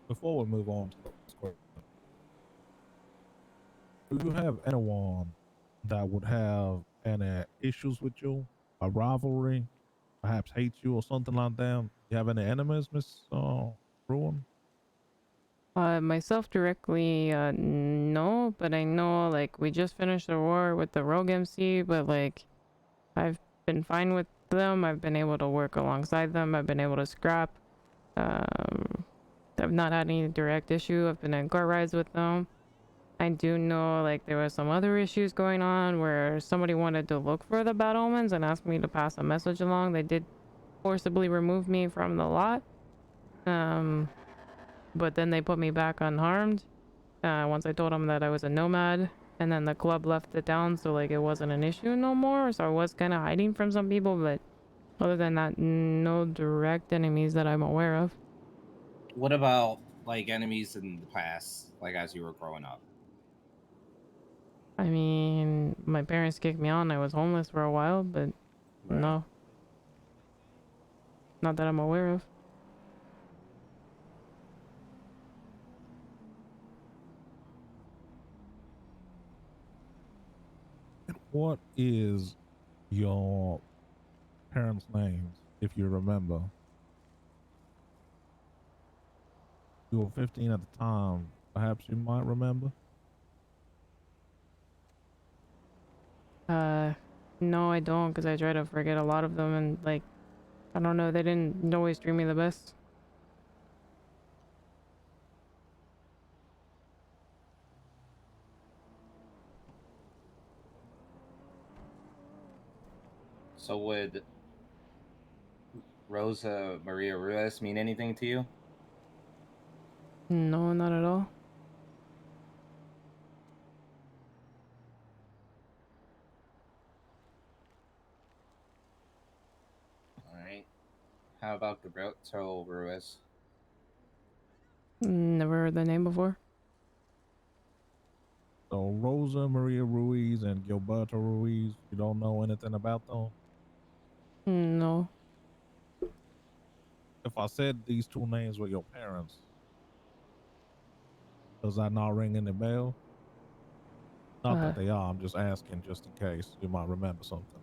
Before we move on to this question, do you have anyone that would have any issues with you, a rivalry, perhaps hate you or something like that? You have any enemies, Miss Ruin? Myself directly, no, but I know, like, we just finished the war with the Rogue MC, but, like, I've been fine with them. I've been able to work alongside them. I've been able to scrap. Um, I've not had any direct issue. I've been in car rides with them. I do know, like, there was some other issues going on where somebody wanted to look for the bad omens and asked me to pass a message along. They did forcibly remove me from the lot. But then they put me back unharmed. Once I told them that I was a nomad, and then the club left it down, so like it wasn't an issue no more. So I was kind of hiding from some people, but other than that, no direct enemies that I'm aware of. What about like enemies in the past, like as you were growing up? I mean, my parents kicked me out and I was homeless for a while, but Right. no. Not that I'm aware of. What is your parents' names, if you remember? You were 15 at the time. Perhaps you might remember. No, I don't, because I try to forget a lot of them, and like, I don't know, they didn't always treat me the best. So would Rosa Maria Ruiz mean anything to you? No, not at all. All right. How about Gilberto Ruiz? Never heard the name before. So Rosa Maria Ruiz and Gilberto Ruiz, you don't know anything about them? No. If I said these two names were your parents, does that not ring any bell? Not Uh, that they are, I'm just asking just in case you might remember something.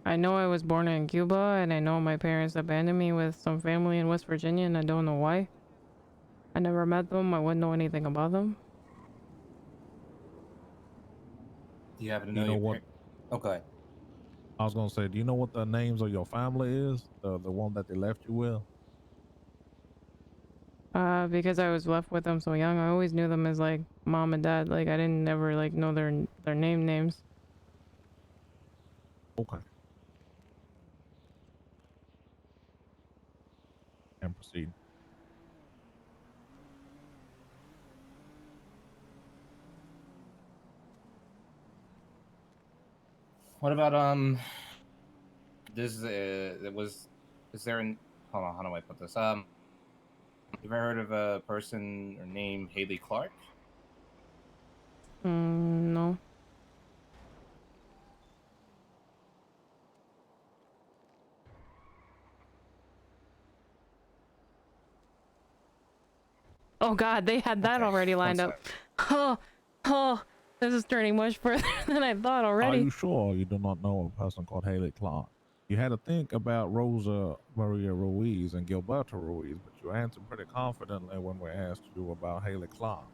I know I was born in Cuba, and I know my parents abandoned me with some family in West Virginia, and I don't know why. I never met them. I wouldn't know anything about them. Do you happen to You know know your what? Oh, go ahead. I was gonna say, do you know what the names of your family is? The one that they left you with? Because I was left with them so young, I always knew them as like mom and dad. Like I didn't never like know their names. Okay. And proceed. What about this it was is there an hold on, how do I put this? You ever heard of a person named Haley Clark? No. Oh God, they had that Okay, already one lined up. sec. Oh, oh, this is turning much further than I thought Are already. you sure you do not know a person called Haley Clark? You had to think about Rosa Maria Ruiz and Gilberto Ruiz, but you answered pretty confidently when we asked you about Haley Clark.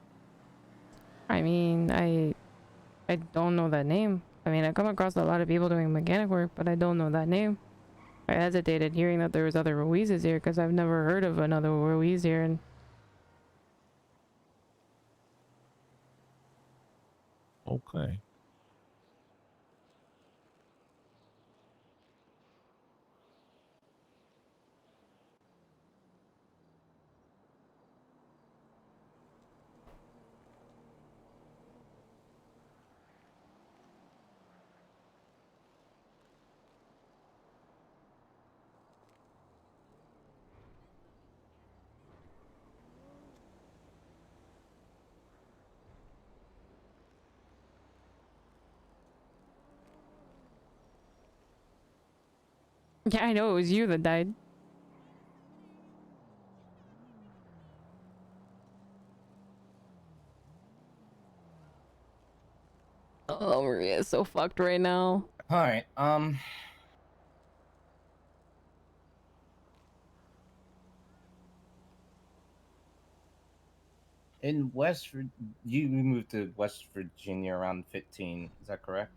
I mean, I don't know that name. I mean, I come across a lot of people doing mechanic work, but I don't know that name. I hesitated hearing that there was other Ruizes here because I've never heard of another Ruiz here. And Okay. Yeah, I know, it was you that died. Oh, Maria's so fucked right now. All right. In you moved to West Virginia around 15. Is that correct?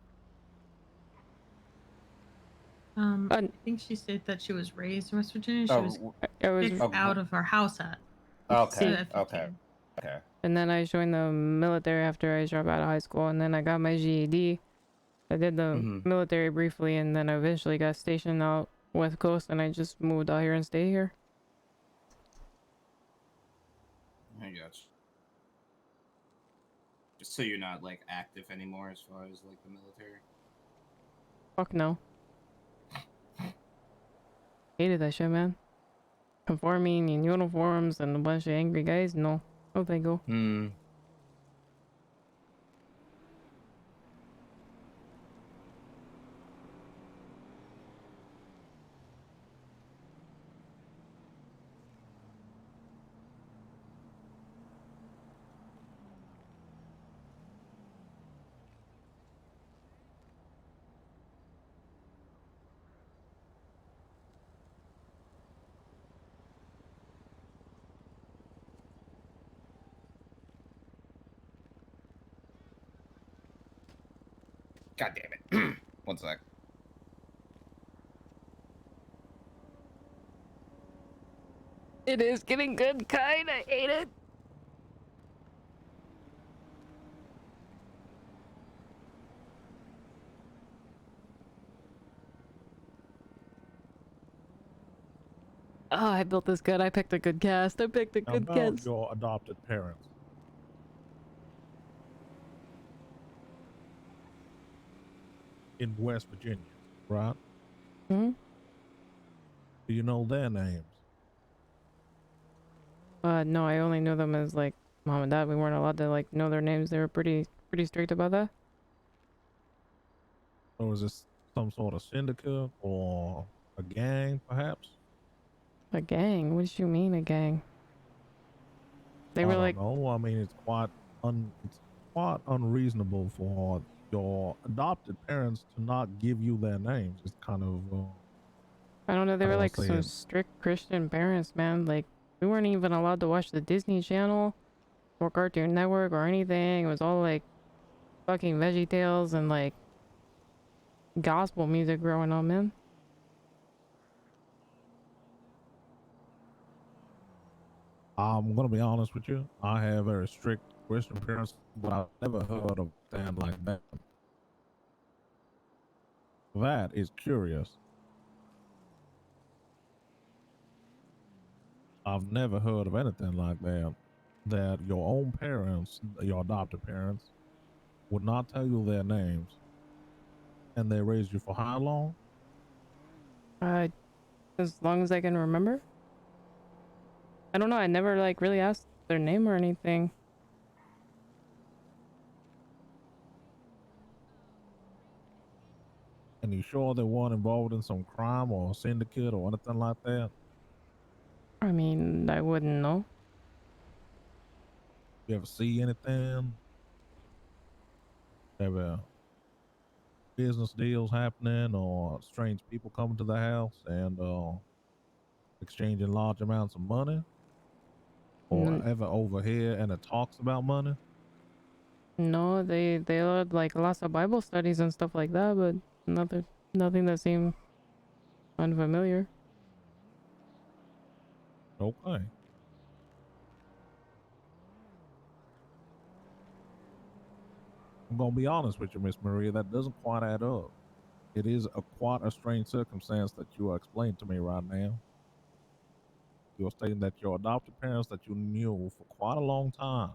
I think she said that she was raised in West Virginia. She was I was kicked out of our house at Okay. at Okay. 15. Okay. and then I joined the military after I dropped out of high school, and then I got my GED. I did the Mhm. military briefly, and then I eventually got stationed out West Coast, and I just moved out here and stayed here. I got you. Just so you're not like active anymore as far as like the military. Fuck no. Hated that shit, man. Conforming in uniforms and a bunch of angry guys. No. Oh, thank you. Hmm. God damn it. One sec. It is getting good, kind. I hate it. Oh, I built this good. I picked a good cast. I picked a good About cast. your adopted parents. In West Virginia, right? Hmm? Do you know their names? No, I only knew them as like mom and dad. We weren't allowed to like know their names. They were pretty strict about that. Or is this some sort of syndicate or a gang, perhaps? A gang? What do you mean a gang? They I were don't like, know. I mean, it's quite unreasonable for your adopted parents to not give you their names. It's kind of I don't know. They how were do I like say some it? strict Christian parents, man. Like we weren't even allowed to watch the Disney Channel or Cartoon Network or anything. It was all like fucking Veggie Tales and like gospel music growing up, man. I'm gonna be honest with you. I have very strict Christian parents, but I've never heard of stand like that. That is curious. I've never heard of anything like that. That your own parents, your adopted parents, would not tell you their names, and they raised you for how long? Uh, as long as I can remember. I don't know. I never like really asked their name or anything. And you sure they weren't involved in some crime or syndicate or anything like that? I mean, I wouldn't know. You ever see anything? Ever business deals happening or strange people coming to the house and exchanging large amounts of money? Or N ever overhear and it talks about money? no, they had like lots of Bible studies and stuff like that, but nothing that seemed unfamiliar. Okay. I'm gonna be honest with you, Miss Maria, that doesn't quite add up. It is quite a strange circumstance that you are explaining to me right now. You're stating that your adopted parents that you knew for quite a long time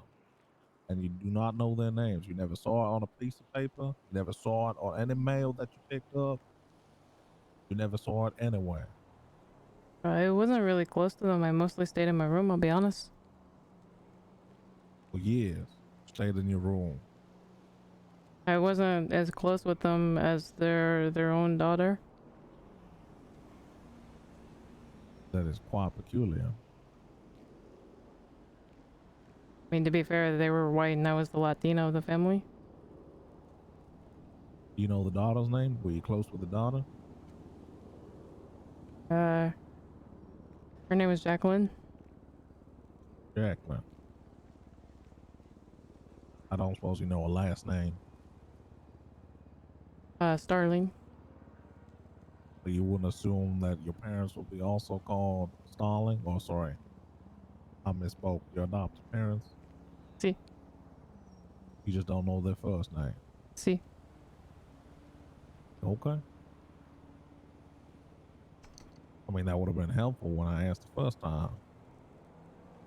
and you do not know their names. You never saw it on a piece of paper, you never saw it on any mail that you picked up, you never saw it anywhere. I wasn't really close to them. I mostly stayed in my room, I'll be honest. For years, stayed in your room. I wasn't as close with them as their own daughter. That is quite peculiar. I mean, to be fair, they were white and I was the Latino of the family. Do you know the daughter's name? Were you close with the daughter? Her name was Jacqueline. Jacqueline. I don't suppose you know her last name. Starling. But you wouldn't assume that your parents would be also called Starling? Or sorry, I misspoke. Your adopted parents? See. You just don't know their first name. See. Okay. I mean, that would have been helpful when I asked the first time.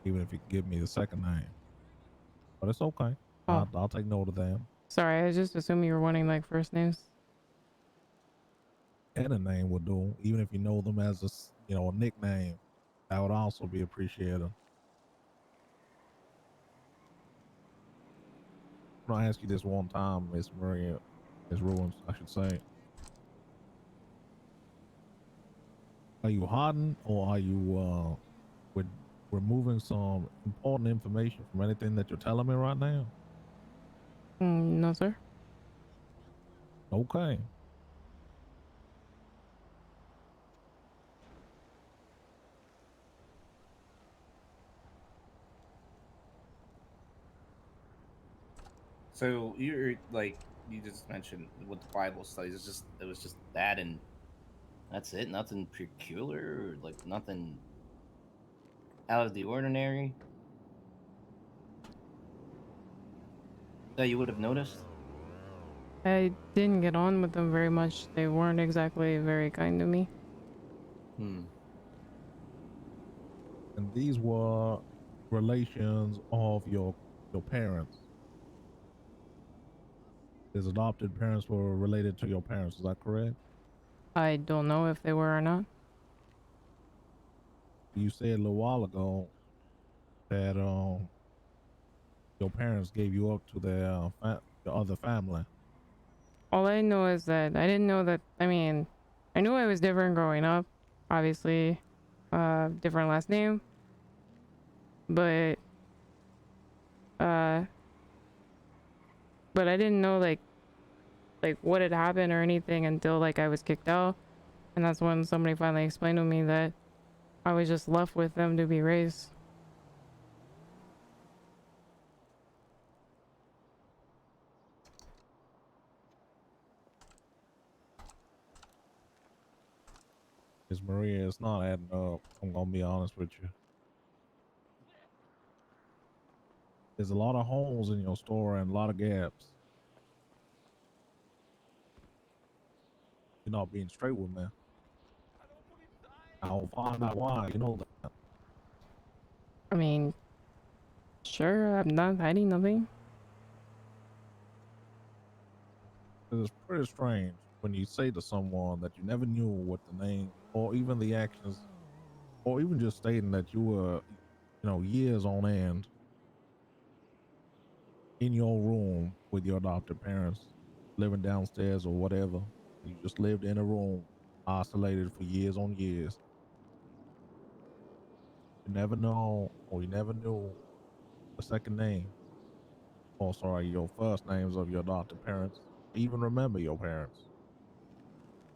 Even if you could give me the second name. But it's okay. Oh, I'll take note of them. sorry. I just assumed you were wanting like first names. And a name would do. Even if you know them as a nickname. That would also be appreciated. I'm gonna ask you this one time, Miss Maria, Miss Ruins, I should say. Are you hiding or are you with removing some important information from anything that you're telling me right now? No, sir. Okay. So you're like you just mentioned with the Bible studies. It was just that, and that's it. Nothing peculiar, or like nothing out of the ordinary that you would have noticed. I didn't get on with them very much. They weren't exactly very kind to me. Hmm. And these were relations of your parents. His adopted parents were related to your parents, is that correct? I don't know if they were or not. You said a little while ago that your parents gave you up to the other family. All I know is that I didn't know that. I mean, I knew I was different growing up. Obviously, different last name. But, uh, but I didn't know like what had happened or anything until like I was kicked out. And that's when somebody finally explained to me that I was just left with them to be raised. Miss Maria, it's not adding up. I'm gonna be honest with you. There's a lot of holes in your story and a lot of gaps. You're not being straight with me. I'll find out why. You know that. I mean, sure, I'm not hiding nothing. It's pretty strange when you say to someone that you never knew what the name or even the actions or even just stating that you were, years on end in your room with your adopted parents, living downstairs or whatever. You just lived in a room, isolated for years on years. You never know or you never knew the second name, or sorry, your first names of your adopted parents. Even remember your parents.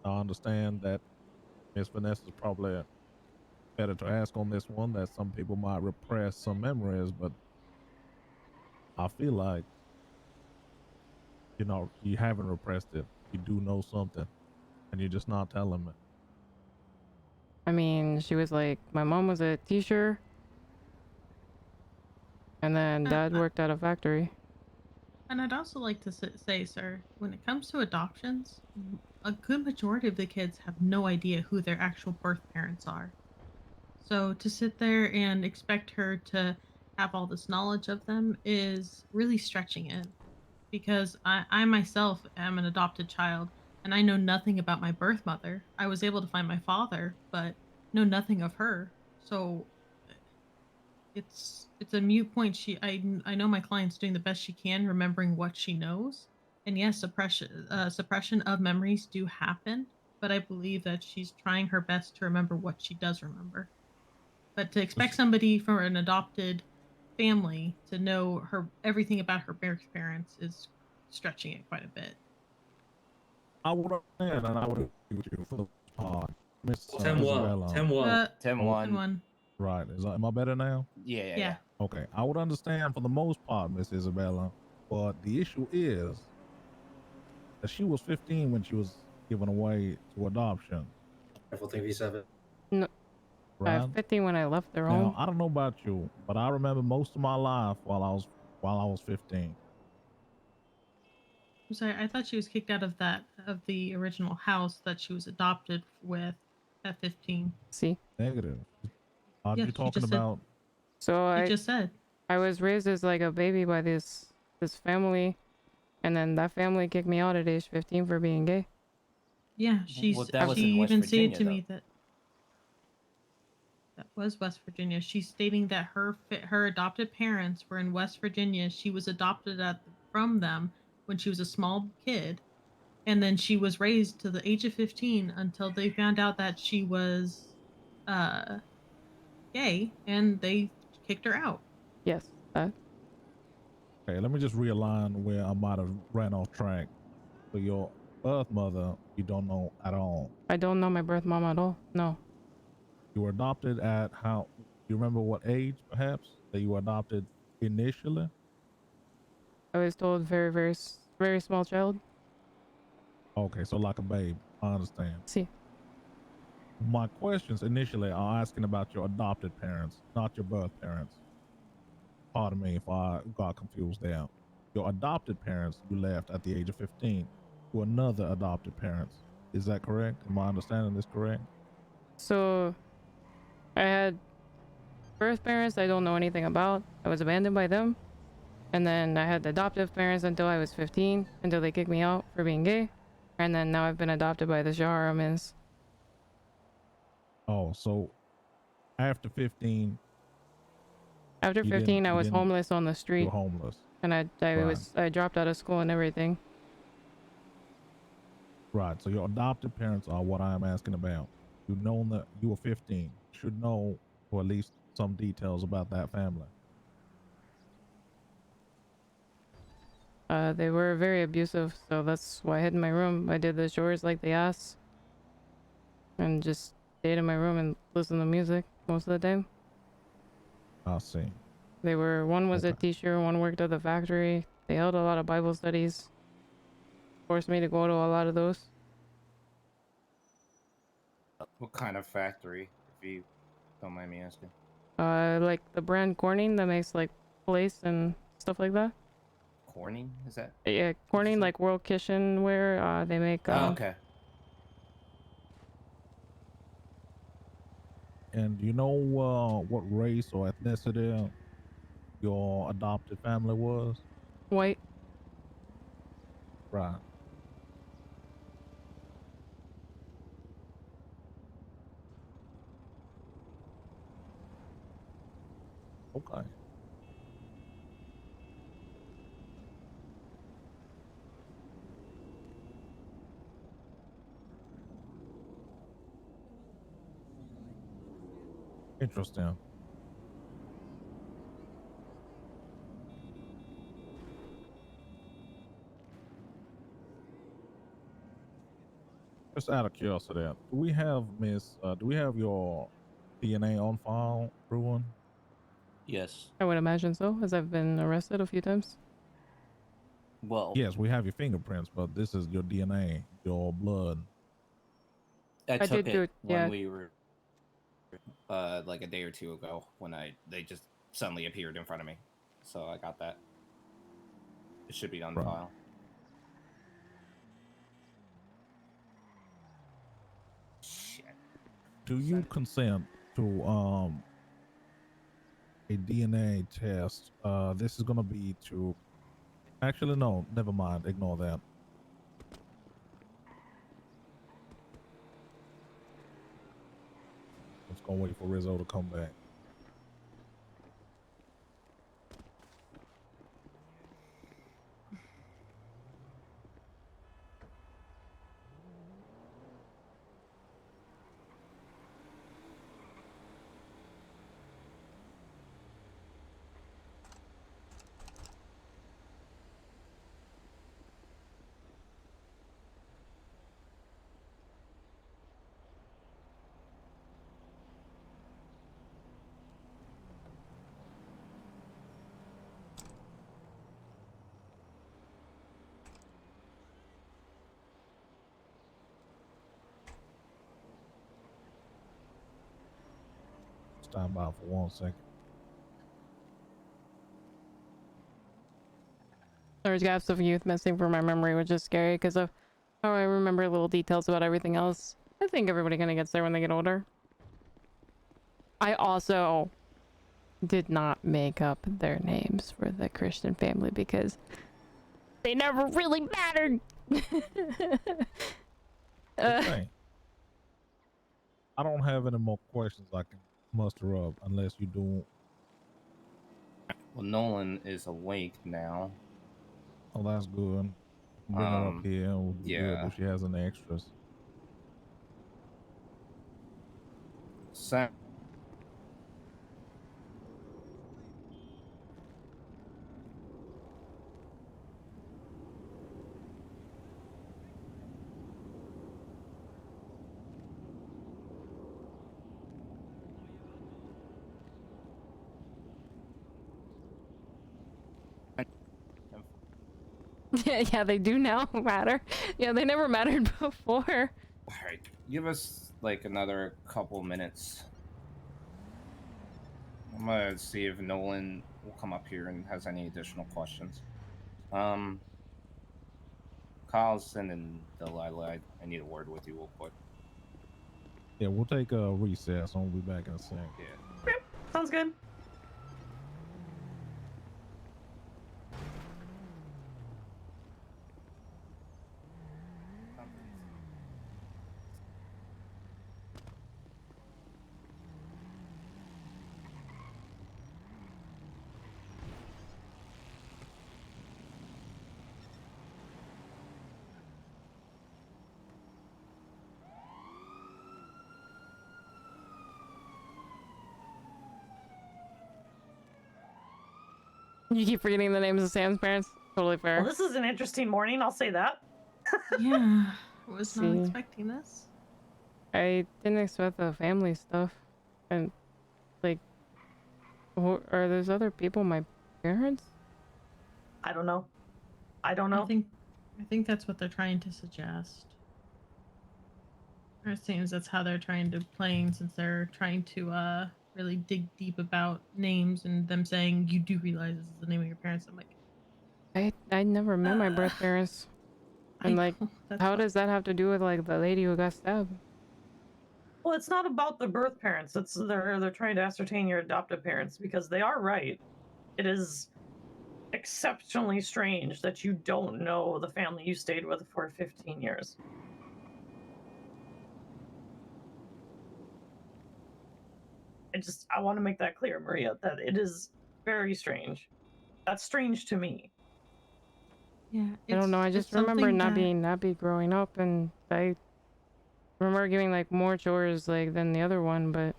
I understand that Miss Vanessa's probably better to ask on this one that some people might repress some memories, but I feel like you haven't repressed it. You do know something, and you're just not telling me. I mean, she was like, my mom was a teacher, and then Uh, dad uh, worked at a factory. and I'd also like to say, sir, when it comes to adoptions, a good majority of the kids have no idea who their actual birth parents are. So to sit there and expect her to have all this knowledge of them is really stretching it. Because I myself am an adopted child and I know nothing about my birth mother. I was able to find my father, but know nothing of her. So it's a mute point. I know my client's doing the best she can, remembering what she knows. And yes, suppression of memories do happen, but I believe that she's trying her best to remember what she does remember. But to expect somebody from an adopted family to know her everything about her birth parents is stretching it quite a bit. I would understand, and I would agree with you for the part. Miss 10-1. Isabella. 10-1. 10-1. 10-1. Right. Am I better now? Yeah. Okay. I would understand for the most part, Miss Isabella, but the issue is that she was 15 when she was given away to adoption. Careful, think V7. No, I was Right. 15 when I left their Now, home. I don't know about you, but I remember most of my life while I was 15. I'm sorry, I thought she was kicked out of the original house that she was adopted with at 15. See, Negative. Are Yeah, you she talking just said. about? so She just said. I was raised as like a baby by this family, and then that family kicked me out at age 15 for being gay. Yeah, Well, that was she in West even stated Virginia, to me that was West Virginia. She's stating that her adopted parents were in West Virginia. She was adopted from them when she was a small kid, and then she was raised to the age of 15 until they found out that she was uh gay, and they kicked her out. Yes, that. Okay, let me just realign where I might have ran off track. So your birth mother, you don't know at all. I don't know my birth mom at all. No. You were adopted at how? You remember what age, perhaps, that you were adopted initially? I was told very small child. Okay, so like a babe. I understand. See, My questions initially are asking about your adopted parents, not your birth parents. Pardon me if I got confused there. Your adopted parents, you left at the age of 15 to another adopted parents. Is that correct? Am I understanding this correct? so I had birth parents I don't know anything about. I was abandoned by them. And then I had the adoptive parents until I was 15, until they kicked me out for being gay. And then now I've been adopted by the Shaharamans. Oh, so after 15, After 15, I was homeless on the you street. were homeless. And I dropped out of school and everything. Right. So your adopted parents are what I'm asking about. You know that you were 15. Should know or at least some details about that family. They were very abusive, so that's why I hid in my room. I did the chores like they asked. And just stayed in my room and listened to music most of the time. I see. One was a Okay. teacher, one worked at the factory. They held a lot of Bible studies. Forced me to go to a lot of those. What kind of factory, if you don't mind me asking? Like the brand Corning that makes like lace and stuff like that. Corning, is that? Yeah, Corning, like World Kitchenware. They make. Oh, okay. And you know what race or ethnicity your adopted family was? White. Right. Okay. Interesting. Just out of curiosity, do we have your DNA on file, Bruin? Yes. I would imagine so, as I've been arrested a few times. Well, Yes, we have your fingerprints, but this is your DNA, your blood. I I took did do it it, when yeah. we were like a day or two ago when they just suddenly appeared in front of me. So I got that. It should be on Right. file. Shit. Do you consent to a DNA test? This is gonna be to actually no, never mind, ignore that. Let's go wait for Rizzo to come back. Stand by for 1 second. There's gaps of youth missing from my memory, which is scary because of how I remember little details about everything else. I think everybody kind of gets there when they get older. I also did not make up their names for the Christian family because they never really mattered. Okay. I don't have any more questions I can muster up unless you do. Well, Nolan is awake now. Oh, that's good. Bring her up here. It would be good Yeah. if she has any extras. Sam. Yeah, they do now matter. Yeah, they never mattered before. All right, give us like another couple minutes. I'm gonna see if Nolan will come up here and has any additional questions. Carlson and Delilah, I need a word with you real quick. Yeah, we'll take a recess. I'll be back in a sec. Yeah. Okay, sounds good. You keep forgetting the names of Sam's parents. Totally fair. Well, this is an interesting morning, I'll say that. Yeah, I was not See. expecting this. I didn't expect the family stuff. And, like, are those other people my parents? I don't know. I don't know. I think that's what they're trying to suggest. Or it seems that's how they're trying to play, since they're trying to really dig deep about names and them saying you do realize this is the name of your parents. I'm like, I never met my birth parents. And like, how does that have to do with like the lady who got stabbed? Well, it's not about the birth parents. It's they're trying to ascertain your adoptive parents because they are right. It is exceptionally strange that you don't know the family you stayed with for 15 years. I want to make that clear, Maria, that it is very strange. That's strange to me. yeah, I don't know. I just remember not being happy growing up, and I remember giving like more chores like than the other one, but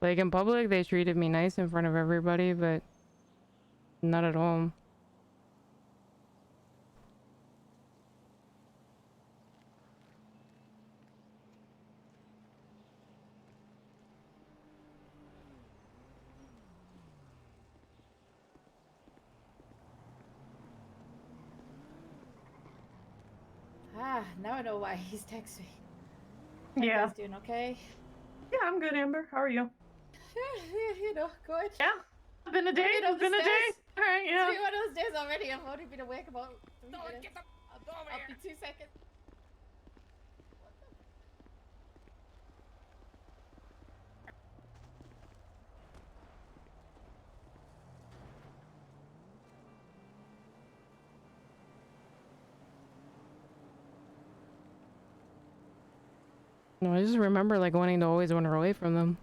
like in public they treated me nice in front of everybody, but not at home. Now I know why he's texting me. How you Yeah. guys doing okay? Yeah, I'm good, Amber. How are you? You know, good. Yeah. It's been a day. Up It's the been a day. stairs. All right, It's yeah. been one of those days already. I've only been awake about 3 minutes. I'll be 2 seconds. No, I just remember like wanting to always run away from them.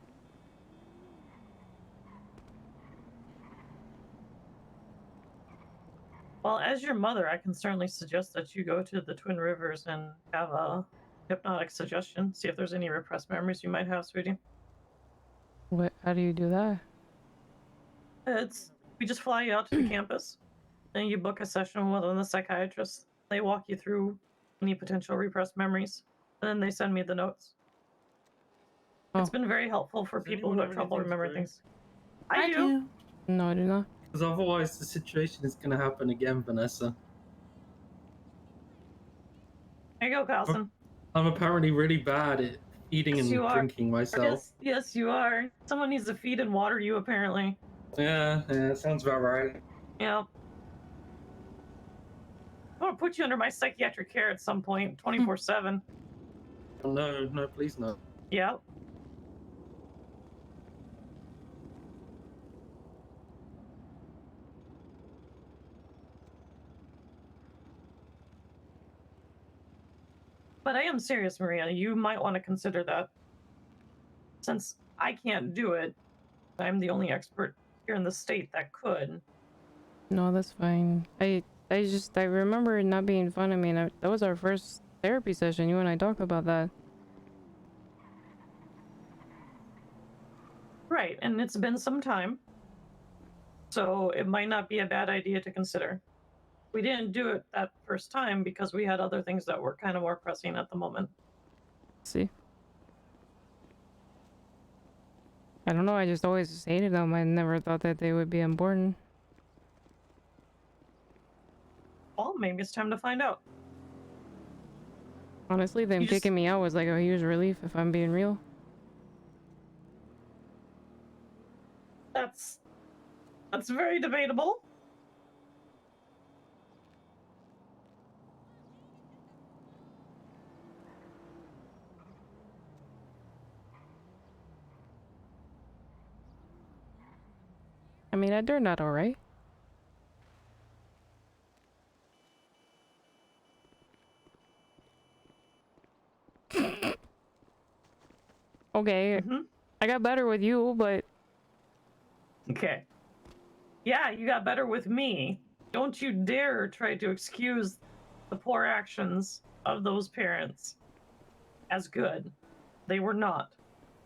Well, as your mother, I can certainly suggest that you go to the Twin Rivers and have a hypnotic suggestion. See if there's any repressed memories you might have, sweetie. What? How do you do that? We just fly you out to the campus, and you book a session with one of the psychiatrists. They walk you through any potential repressed memories, and then they send me the notes. Oh. It's been very helpful for Does people who anyone have have trouble anything to remembering do? things. I do. No, I do not. Because otherwise the situation is going to happen again, Vanessa. There you go, Carlson. I'm apparently really bad at eating Yes, and you are. drinking myself. Yes, you are. Someone needs to feed and water you, apparently. Yeah, sounds about right. Yeah. I'm gonna put you under my psychiatric care at some point, 24/7. Oh, no, please no. Yeah. But I am serious, Maria. You might want to consider that. Since I can't do it, I'm the only expert here in the state that could. No, that's fine. I remember it not being fun. I mean, that was our first therapy session. You and I talked about that. Right, and it's been some time. So it might not be a bad idea to consider. We didn't do it that first time because we had other things that were kind of more pressing at the moment. See? I don't know. I just always hated them. I never thought that they would be important. Well, maybe it's time to find out. Honestly, them You just- kicking me out was like a huge relief, if I'm being real. That's very debatable. I mean, I turned out alright. Okay, Mm-hmm. I got better with you, but Okay. Yeah, you got better with me. Don't you dare try to excuse the poor actions of those parents as good. They were not.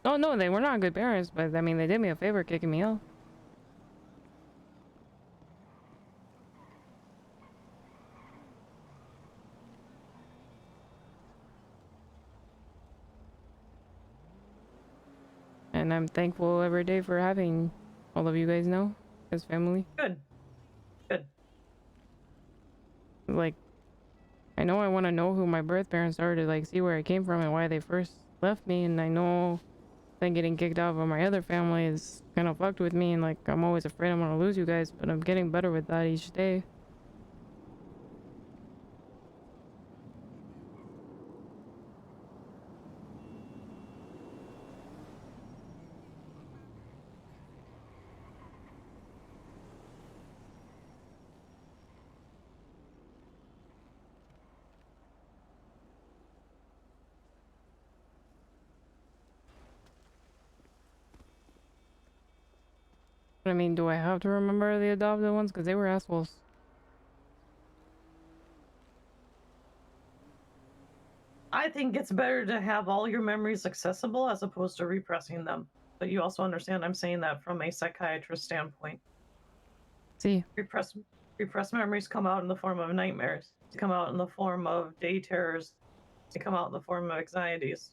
oh no, they were not good parents. But I mean, they did me a favor kicking me out. And I'm thankful every day for having all of you guys now as family. Good. Good. Like, I know I want to know who my birth parents are to like see where I came from and why they first left me, and I know that getting kicked out by my other family is kind of fucked with me, and like I'm always afraid I'm gonna lose you guys, but I'm getting better with that each day. But I mean, do I have to remember the adopted ones? Because they were assholes. I think it's better to have all your memories accessible as opposed to repressing them. But you also understand I'm saying that from a psychiatrist standpoint. See, Repressed memories come out in the form of nightmares. They come out in the form of day terrors. They come out in the form of anxieties.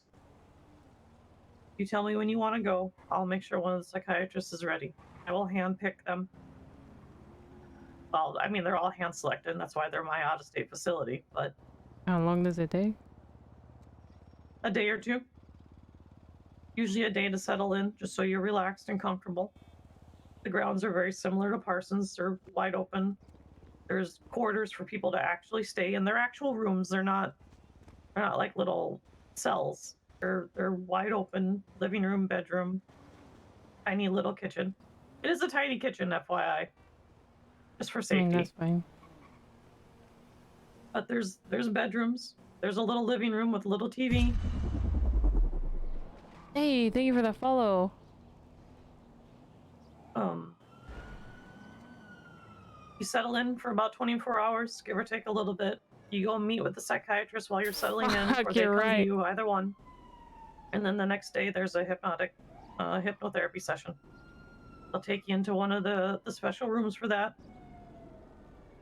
You tell me when you want to go. I'll make sure one of the psychiatrists is ready. I will handpick them. Well, I mean, they're all hand selected, and that's why they're my out-of-state facility. But how long does it take? a day or two. Usually a day to settle in, just so you're relaxed and comfortable. The grounds are very similar to Parsons. They're wide open. There's quarters for people to actually stay in their actual rooms. They're not like little cells. They're wide open, living room, bedroom, tiny little kitchen. It is a tiny kitchen, FYI, just for I safety. mean, that's fine. But there's bedrooms. There's a little living room with a little TV. Hey, thank you for the follow. You settle in for about 24 hours, give or take a little bit. You go meet with the psychiatrist while you're settling in, Fuck, or they you're come to right. you, either one. And then the next day, there's a hypnotherapy session. They'll take you into one of the special rooms for that.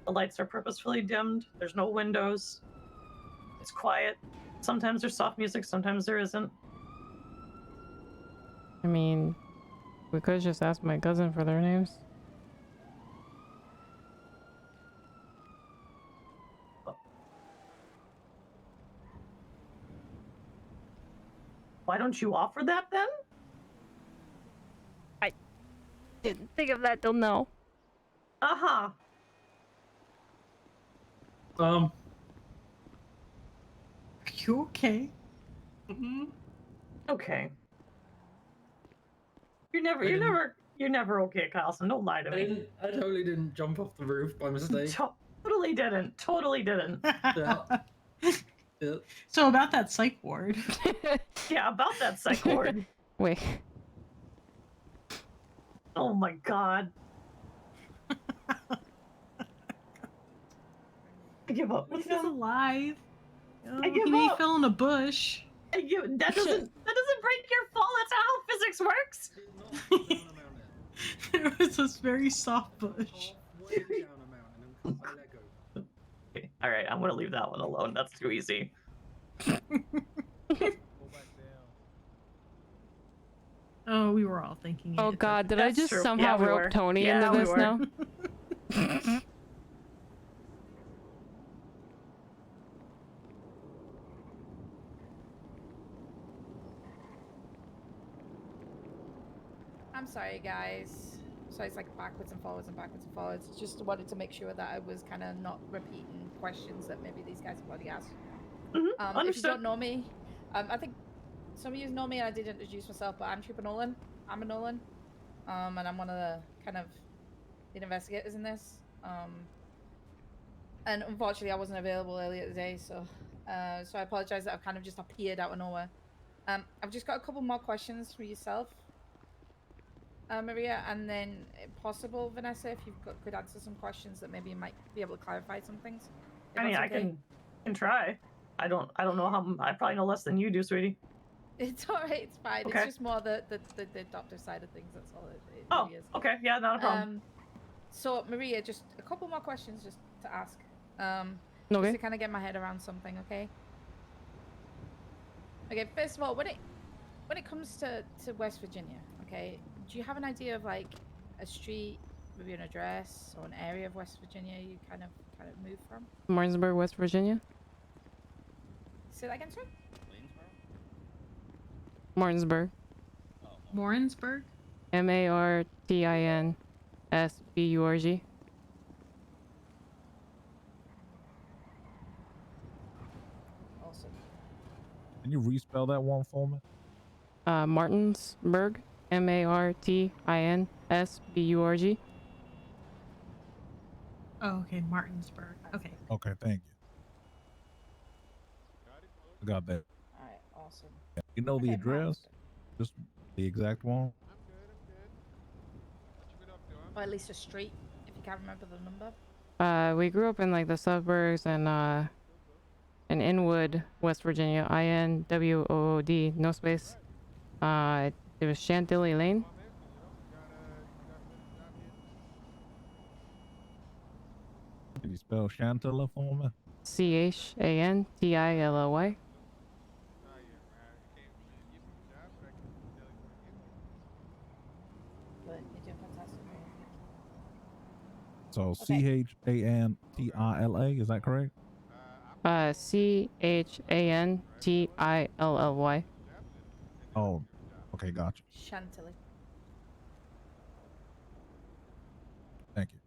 The lights are purposefully dimmed. There's no windows. It's quiet. Sometimes there's soft music, sometimes there isn't. I mean, we could just ask my cousin for their names. Why don't you offer that then? Didn't think of that till now. Uh-huh. Are You okay? Okay. You're didn't- never okay, Carlson. Don't lie to me. I totally didn't jump off the roof by mistake. Totally didn't. Totally didn't. Yeah. Yeah. So about that psych ward. Yeah, about that psych ward. Wait. Oh my god. I give up. He's alive. I give He may up. fell in a bush. That doesn't break your fall. That's not how physics works. There was this very soft bush. Okay, all right, I'm gonna leave that one alone. That's too easy. Oh, we were all thinking it. Oh It's god, okay. did I That's just true. somehow Yeah, we rope were. Tony Yeah, into we this were. now? I'm sorry, guys. So it's like backwards and forwards and backwards and forwards. Just wanted to make sure that I was kind of not repeating questions that maybe these guys have already asked. If you Understood. don't know me, I think some of you know me and I did introduce myself, but I'm Trooper Nolan. I'm a Nolan. And I'm one of the kind of lead investigators in this. And unfortunately I wasn't available earlier today, so so I apologize that I've kind of just appeared out of nowhere. I've just got a couple more questions for yourself, Maria, and then if possible, Vanessa, if you could answer some questions that maybe you might be able to clarify some things. If I mean, that's I okay. can try. I don't know how. I probably know less than you do, sweetie. It's alright, it's fine. Okay. It's just more the adoptive side of things, that's all it Oh, really is. okay. Yeah, not a problem. So Maria, just a couple more questions just to ask. Just Okay. to kind of get my head around something, okay? Okay, first of all, when it comes to West Virginia, okay, do you have an idea of like a street, maybe an address or an area of West Virginia you kind of moved from? Martinsburg, West Virginia. Say that again, sir? Martinsburg. Warrensburg? Martinsburg. Awesome. Can you respell that one for me? Martinsburg. Martinsburg. Oh, okay, Martinsburg. Okay. Okay, thank you. I got that. Alright, awesome. You know the Okay, address? Martinsburg. Just the exact one? Or at least a street, if you can't remember the number. We grew up in like the suburbs and in Inwood, West Virginia. INWOOD, no space. It was Chantilly Lane. Can you spell Chantilly for me? CHANTILLY. But you're doing fantastic. So Okay. CHANTILA, is that correct? CHANTILLY. Oh, okay, gotcha. Chantilly. Thank you.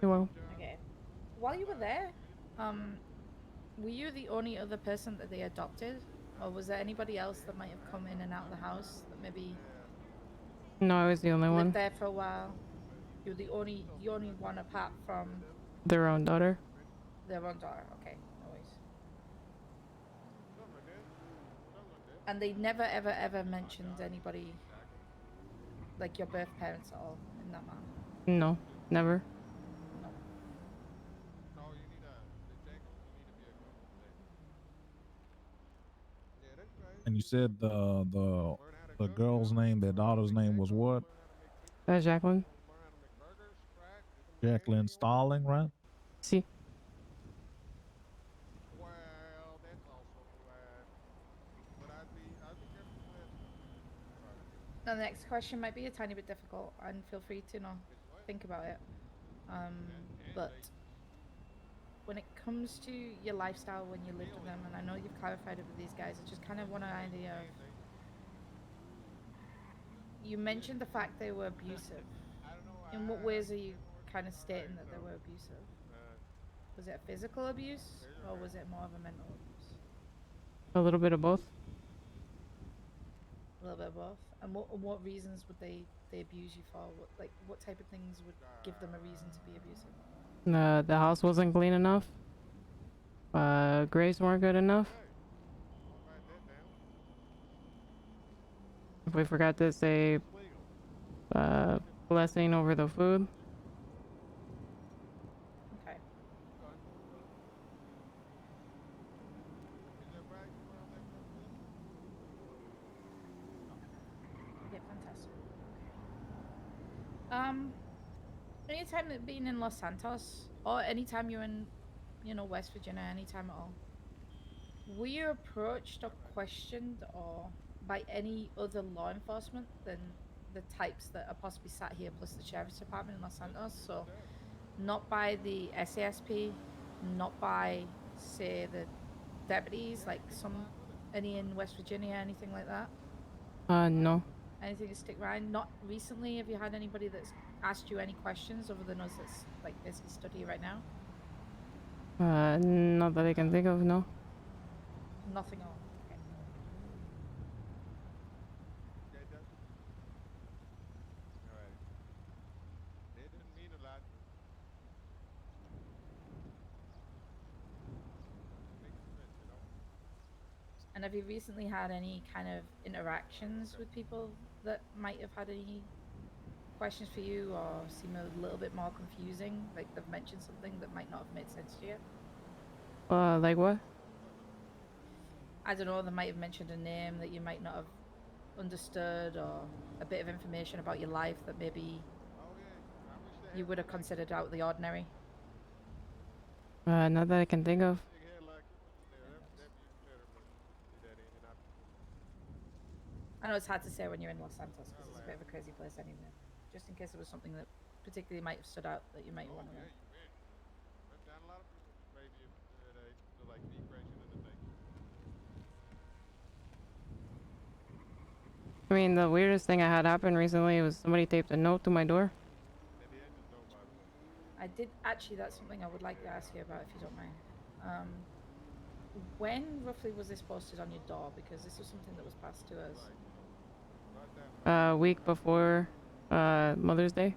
You're welcome. Okay. While you were there, were you the only other person that they adopted? Or was there anybody else that might have come in and out of the house that maybe No, I was the only lived one. there for a while? You were the only one apart from Their own daughter. their own daughter. Okay, no worries. And they never ever mentioned anybody like your birth parents at all in that matter? No, never. No. And you said the girl's name, their daughter's name was what? That's Jacqueline. Jacqueline Starling, right? See. Now the next question might be a tiny bit difficult, and feel free to think about it. But when it comes to your lifestyle when you lived with them, and I know you've clarified it with these guys, I just kind of want an idea of. You mentioned the fact they were abusive. In what ways are you kind of stating that they were abusive? Was it physical abuse or was it more of a mental abuse? A little bit of both. A little bit of both. And what reasons would they abuse you for? What type of things would give them a reason to be abusive? The house wasn't clean enough. Grades weren't good enough. If we forgot to say blessing over the food. Okay. Yeah, fantastic. Anytime that being in Los Santos or anytime you're in, West Virginia, anytime at all, were you approached or questioned or by any other law enforcement than the types that are possibly sat here plus the sheriff's department in Los Santos? So not by the SASP, not by, say, the deputies, like any in West Virginia, anything like that? No. Anything to stick around? Not recently. Have you had anybody that's asked you any questions other than us that's like basically stood here right now? Not that I can think of, no. Nothing at all. Okay. And have you recently had any kind of interactions with people that might have had any questions for you or seem a little bit more confusing? Like they've mentioned something that might not have made sense to you? Like what? I don't know, they might have mentioned a name that you might not have understood or a bit of information about your life that maybe you would have considered out of the ordinary. Not that I can think of. I know it's hard to say when you're in Los Santos because it's a bit of a crazy place anyway. Just in case there was something that particularly might have stood out that you might want to know. I mean, the weirdest thing I had happen recently was somebody taped a note to my door. I did actually. That's something I would like to ask you about, if you don't mind. When roughly was this posted on your door? Because this was something that was passed to us. A week before Mother's Day.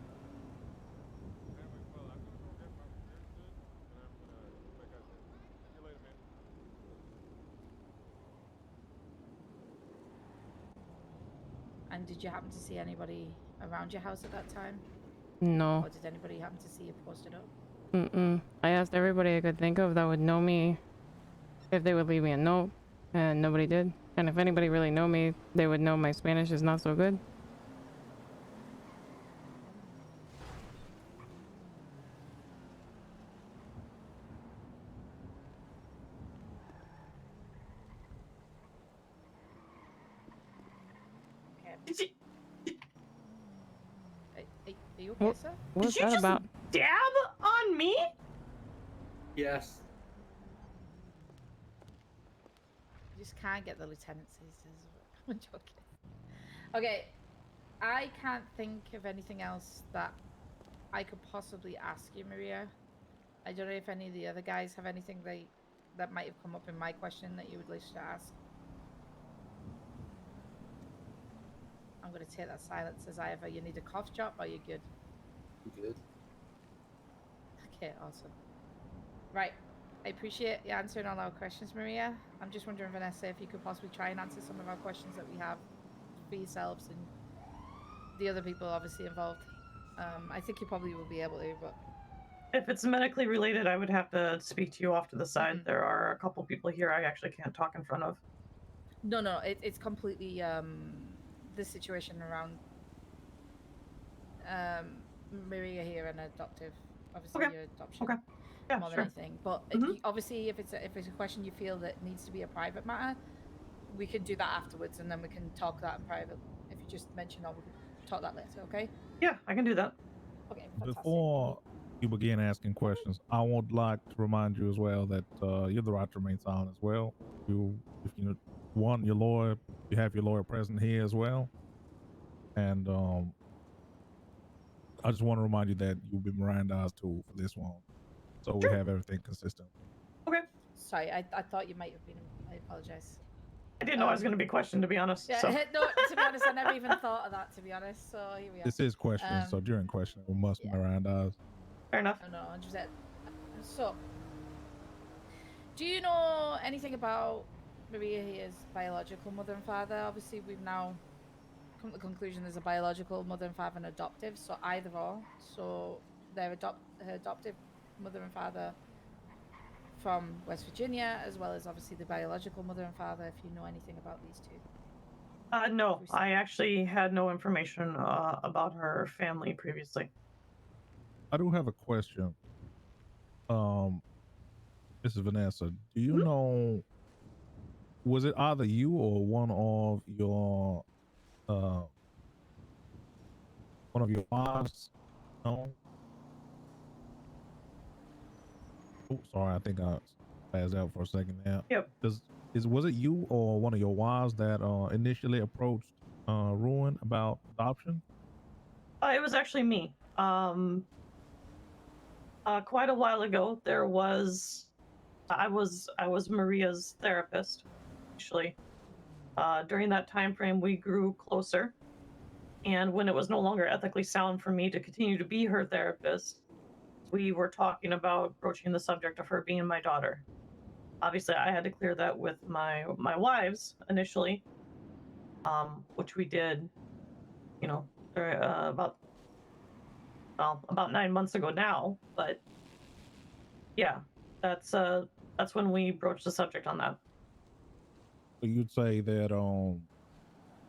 And did you happen to see anybody around your house at that time? No. Or did anybody happen to see it posted up? I asked everybody I could think of that would know me if they would leave me a note, and nobody did. And if anybody really know me, they would know my Spanish is not so good. Okay. Are you okay, sir? What's Did you that just about? dab on me? Yes. You just can't get the lieutenancy, says. I'm joking. Okay, I can't think of anything else that I could possibly ask you, Maria. I don't know if any of the other guys have anything that might have come up in my question that you would wish to ask. I'm going to take that silence as either you need a cough drop or you're good. Good. Okay, awesome. Right. I appreciate you answering all our questions, Maria. I'm just wondering, Vanessa, if you could possibly try and answer some of our questions that we have for yourselves and the other people obviously involved. I think you probably will be able to, but... If it's medically related, I would have to speak to you off to the side. Mm-hmm. There are a couple people here I actually can't talk in front of. No, it's completely the situation around Maria here and adoptive. Obviously, Okay. your adoption Okay. Yeah, more than sure. anything. But obviously, if it's a question you feel that needs to be a private matter, we can do that afterwards, and then we can talk that in private. If you just mention, or we can talk that later. Okay? Yeah, I can do that. Okay. Fantastic. you begin asking questions, I would like to remind you as well that you have the right to remain silent as well. If you want your lawyer, you have your lawyer present here as well. And I just want to remind you that you'll be Mirandized too for this one, so we Sure. have everything consistent. Okay. Sorry, I thought you might have been. I apologize. I didn't know I was going to be questioned, to be honest. Yeah, So. no, to be honest, I never even thought of that, to be honest. So here we are. This is questions, so during questioning, we must yeah. Mirandize. Fair enough. No, 100%. So, do you know anything about Maria's biological mother and father? Obviously, we've now come to the conclusion there's a biological mother and father and adoptive, so either or. So, her adoptive mother and father from West Virginia, as well as obviously the biological mother and father, if you know anything about these two. No, I actually had no information about her family previously. I do have a question. This is Vanessa. Do you know, was it either you or one of your wives? No. Oh, sorry, I think I passed out for a second there. Yep. Was it you or one of your wives that initially approached Ruin about adoption? It was actually me. Quite a while ago, I was Maria's therapist, actually. During that time frame, we grew closer, and when it was no longer ethically sound for me to continue to be her therapist, we were talking about broaching the subject of her being my daughter. Obviously, I had to clear that with my wives initially, which we did, about 9 months ago now. But yeah, that's when we broached the subject on that. So you'd say that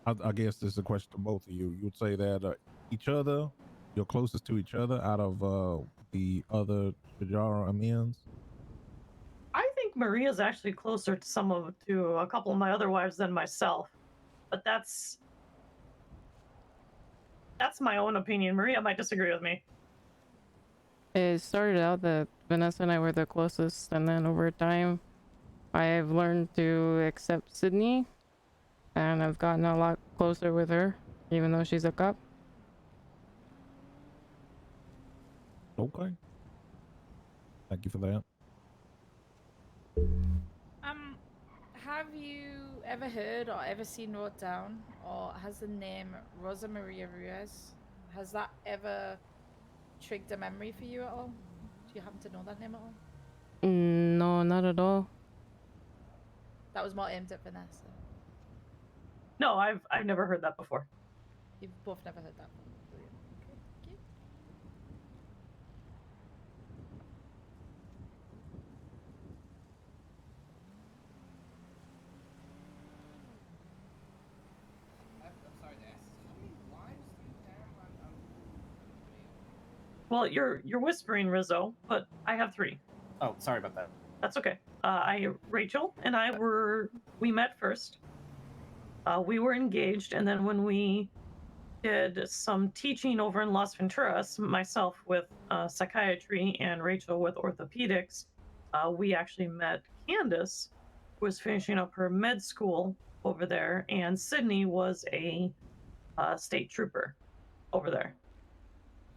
I guess this is a question to both of you. You'd say that each other, you're closest to each other out of the other Shajara Amins? I think Maria's actually closer to a couple of my other wives than myself, but that's my own opinion. Maria might disagree with me. It started out that Vanessa and I were the closest, and then over time, I've learned to accept Sydney, and I've gotten a lot closer with her, even though she's a cop. Okay. Thank you for that. Have you ever heard or ever seen wrote down, or has the name Rosa Maria Ruiz, has that ever triggered a memory for you at all? Do you happen to know that name at all? No, not at all. That was more aimed at Vanessa. No, I've never heard that before. You've both never heard that. Brilliant. Okay, thank you. I'm sorry to ask. How many wives do you have on Well, you're whispering, Rizzo, but I have 3. Oh, sorry about that. That's okay. Rachel and I we met first. We were engaged, and then when we did some teaching over in Las Venturas, myself with psychiatry and Rachel with orthopedics, we actually met Candace, who was finishing up her med school over there, and Sydney was a state trooper over there.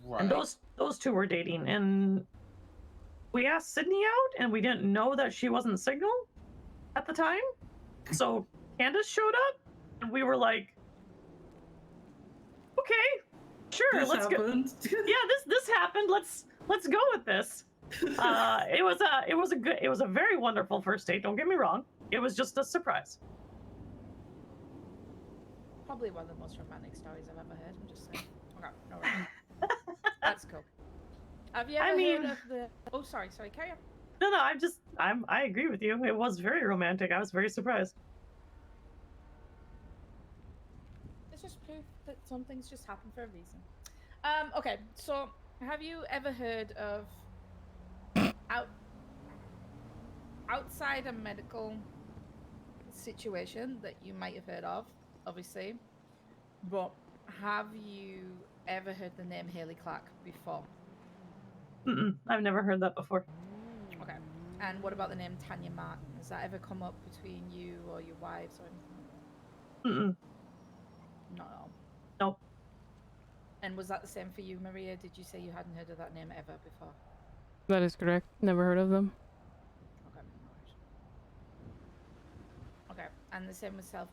Right. And those two were dating, and we asked Sydney out, and we didn't know that she wasn't Signal at the time. So Candace showed up, and we were like, "Okay, sure, let's go." Yeah, this happened. Let's go with this. It was a very wonderful first date. Don't get me wrong. It was just a surprise. Probably one of the most romantic stories I've ever heard. I'm just saying. Okay, no worries. That's cool. Have you ever heard of the? Oh, sorry, carry on. No, I agree with you. It was very romantic. I was very surprised. It's just proof that some things just happen for a reason. Okay, so have you ever heard of outside a medical situation that you might have heard of, obviously, but have you ever heard the name Haley Clark before? I've never heard that before. Okay. And what about the name Tanya Martin? Has that ever come up between you or your wives or anything like that? Not at all. Nope. And was that the same for you, Maria? Did you say you hadn't heard of that name ever before? That is correct. Never heard of them. Okay. Okay. And the same with self,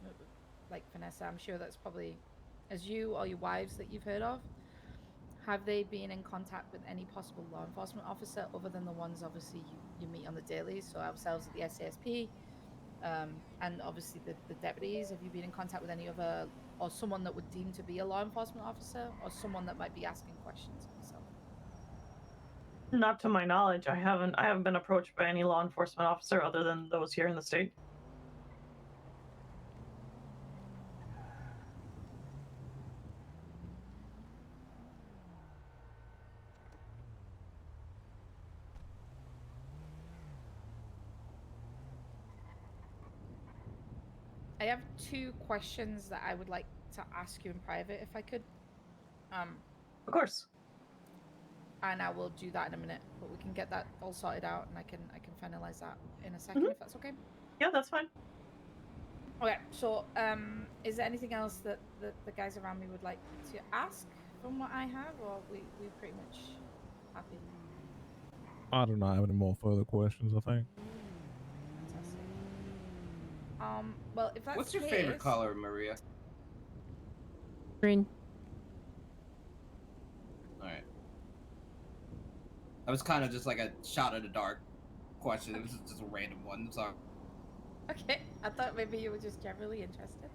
like Vanessa. I'm sure that's probably, as you or your wives that you've heard of. Have they been in contact with any possible law enforcement officer other than the ones obviously you meet on the daily? So ourselves at the SASP, and obviously the deputies. Have you been in contact with any other, or someone that would deem to be a law enforcement officer, or someone that might be asking questions of yourself? Not to my knowledge. I haven't been approached by any law enforcement officer other than those here in the state. I have 2 questions that I would like to ask you in private, if I could. Of course. And I will do that in a minute, but we can get that all sorted out, and I can finalize that in a second, if that's okay. Yeah, that's fine. Okay, so is there anything else that the guys around me would like to ask from what I have, or we pretty much happy? I do not have any more further questions, I think. Fantastic. Well, if that's What's the your favorite case- color, Maria? Green. All right. That was kind of just like a shot in the dark question. It was just a random one. Sorry. Okay, I thought maybe you were just generally interested.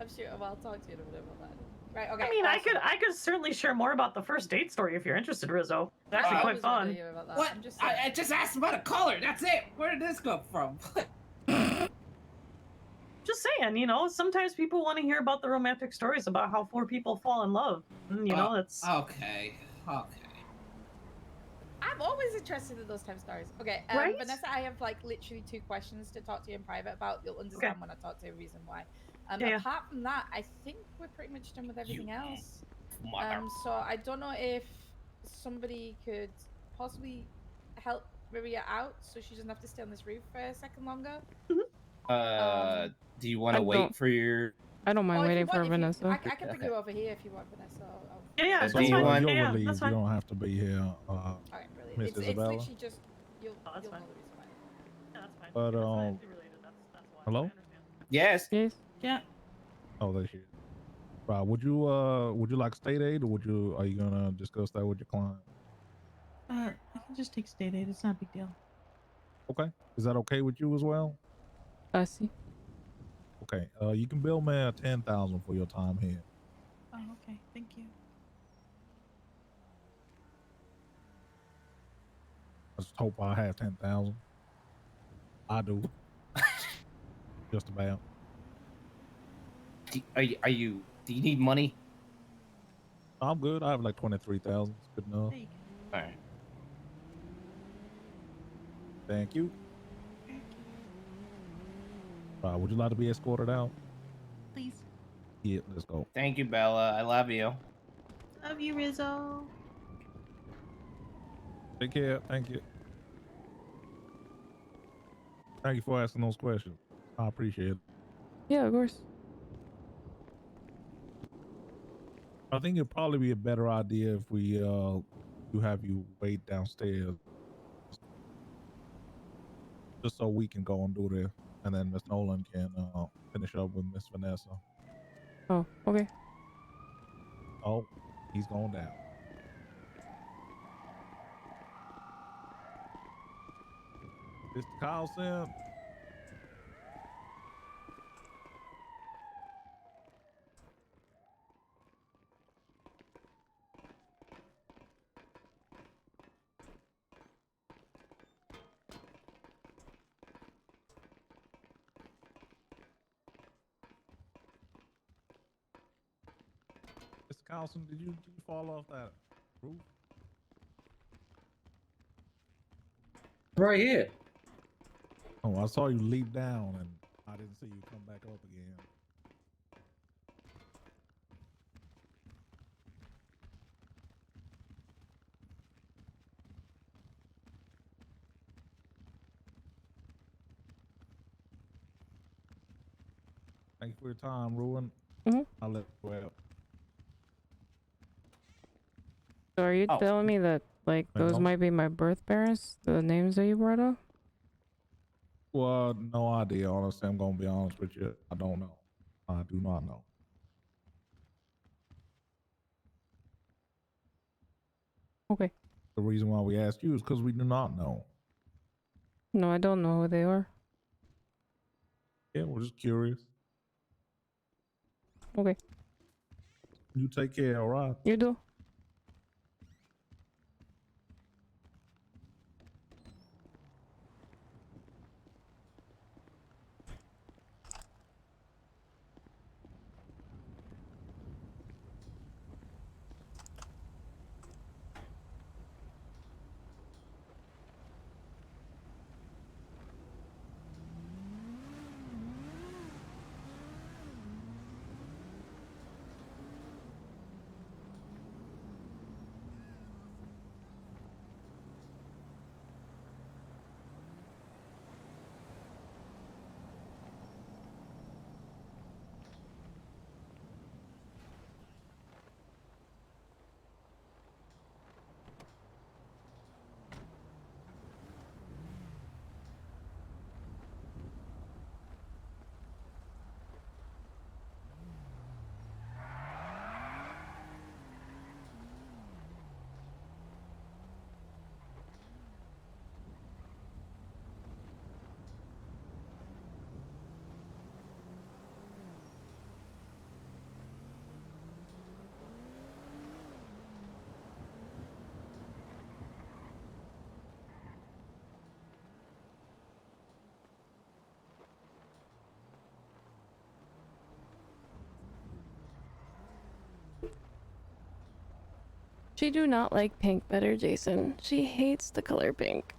I'm sure. Well, I'll talk to you in a minute about that. Right. Okay. I mean, awesome. I could certainly share more about the first date story if you're interested, Rizzo. It's actually I quite always wanna fun. hear about that. What? I'm just I just asked about a color. That's it. Where did this come from? Just saying, you know, sometimes people want to hear about the romantic stories about how 4 people fall in love. You know, it's Okay. I'm always interested in those type of stories. Okay, Right? Vanessa, I have like literally 2 questions to talk to you in private about. You'll understand when I talk to you, reason why. Yeah. Apart from that, I think we're pretty much done with everything else. Mother. So I don't know if somebody could possibly help Maria out so she doesn't have to stay on this roof for a second longer. Do you want I to wait don't- for your? I don't mind Or if you waiting want, for if Vanessa. I can bring you over here if you want, Vanessa. Yeah, Do that's you fine. want- You're Yeah, yeah, relieved. that's You fine. don't have to be here, Alright, brilliant. Miss It's Isabella. literally just you'll that's know fine. the reason why. Yeah, that's fine. But, If it's medically related, that's why. hello? I understand. Yes. Yes. Yeah. Oh, there she is. Right. Would you like state aid, or are you gonna discuss that with your client? I can just take state aid. It's not a big deal. Okay. Is that okay with you as well? I see. Okay. You can bill me 10,000 for your time here. Oh, okay. Thank you. I just hope I have 10,000. I do. Just about. Are you? Do you need money? I'm good. I have like 23,000. It's good enough. There you All right. Thank you. go. Would you like to be escorted out? Please. Yeah, let's go. Thank you, Bella. I love you. Love you, Rizzo. Take care. Thank you. Thank you for asking those questions. I appreciate it. Yeah, of course. I think it'd probably be a better idea if we have you wait downstairs, just so we can go and do this, and then Miss Nolan can finish up with Miss Vanessa. Oh, okay. Oh, he's going down. Mr. Carlson. Mr. Carlson, did you fall off that roof? Right here. Oh, I saw you leap down, and I didn't see you come back up again. Thank you for your time, Ruin. Mhm. I'll let you out. So are you Oh. telling me that like those Ma'am? might be my birth parents? The names that you brought up? Well, no idea. Honestly, I'm gonna be honest with you. I don't know. I do not know. Okay. The reason why we ask you is because we do not know. No, I don't know who they are. Yeah, we're just curious. Okay. You take care, all right? You do. She do not like pink better, Jason. She hates the color pink.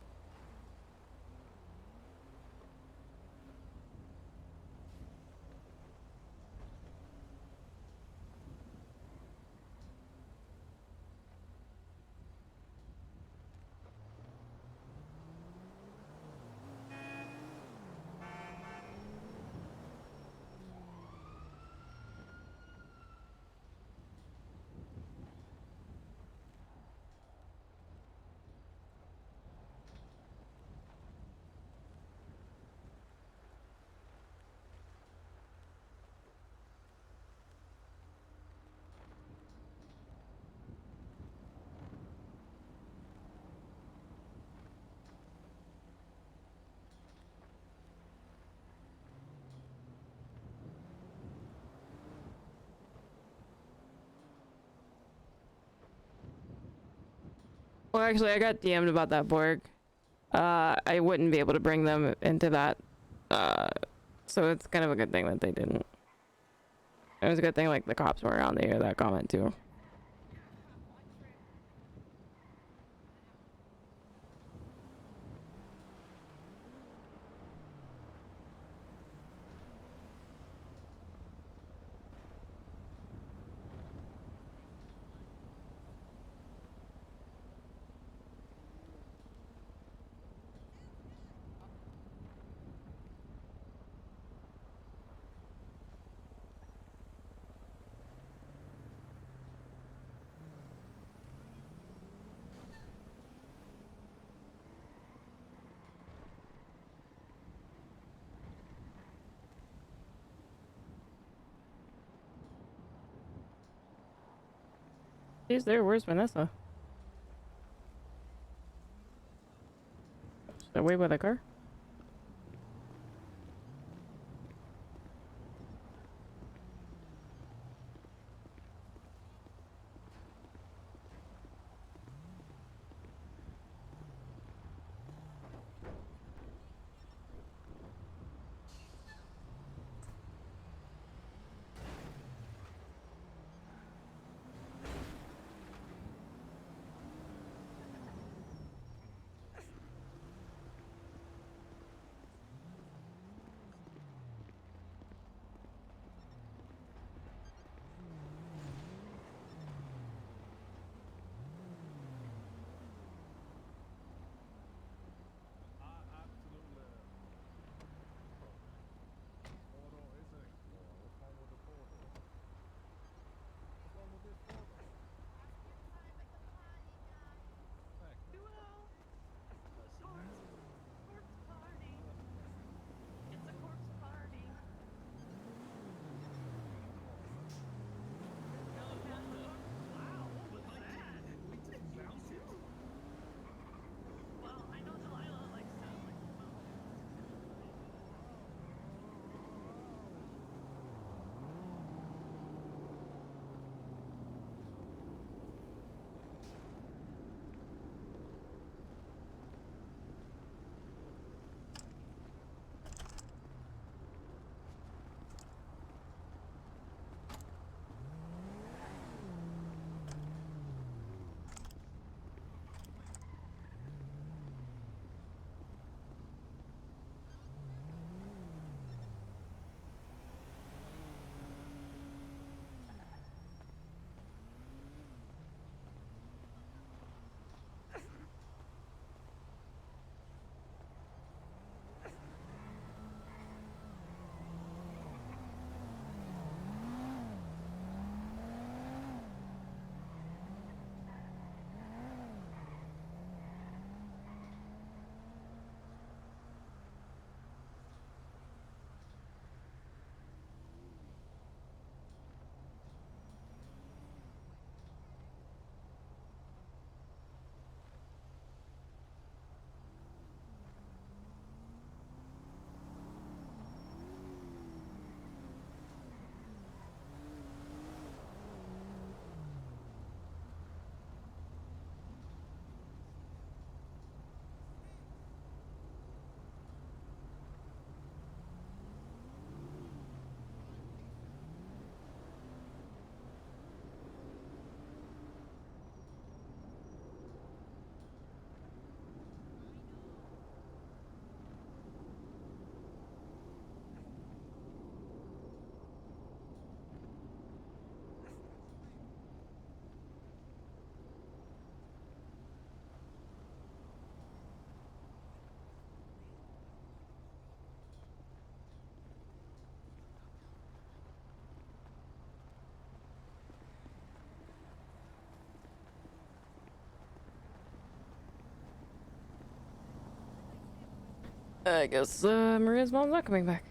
Well, actually, I got DM'd about that Borg. I wouldn't be able to bring them into that. So it's kind of a good thing that they didn't. It was a good thing like the cops were around to hear that comment too. She's there. Where's Vanessa? She's away by the car? I guess Maria's mom's not coming back.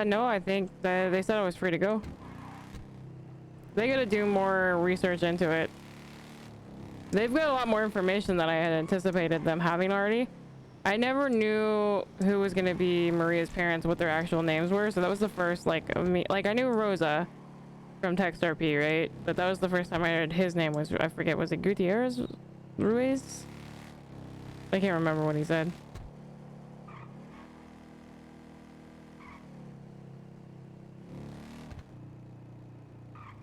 No, I think that they said I was free to go. They gotta do more research into it. They've got a lot more information than I had anticipated them having already. I never knew who was gonna be Maria's parents, what their actual names were, so that was the first, like, of me. Like, I knew Rosa from Text RP, right? But that was the first time I heard his name was, I forget, was it Gutierrez? Ruiz? I can't remember what he said.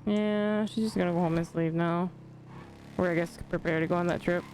Yeah, she's just gonna go home and sleep now. Or I guess prepare to go on that trip.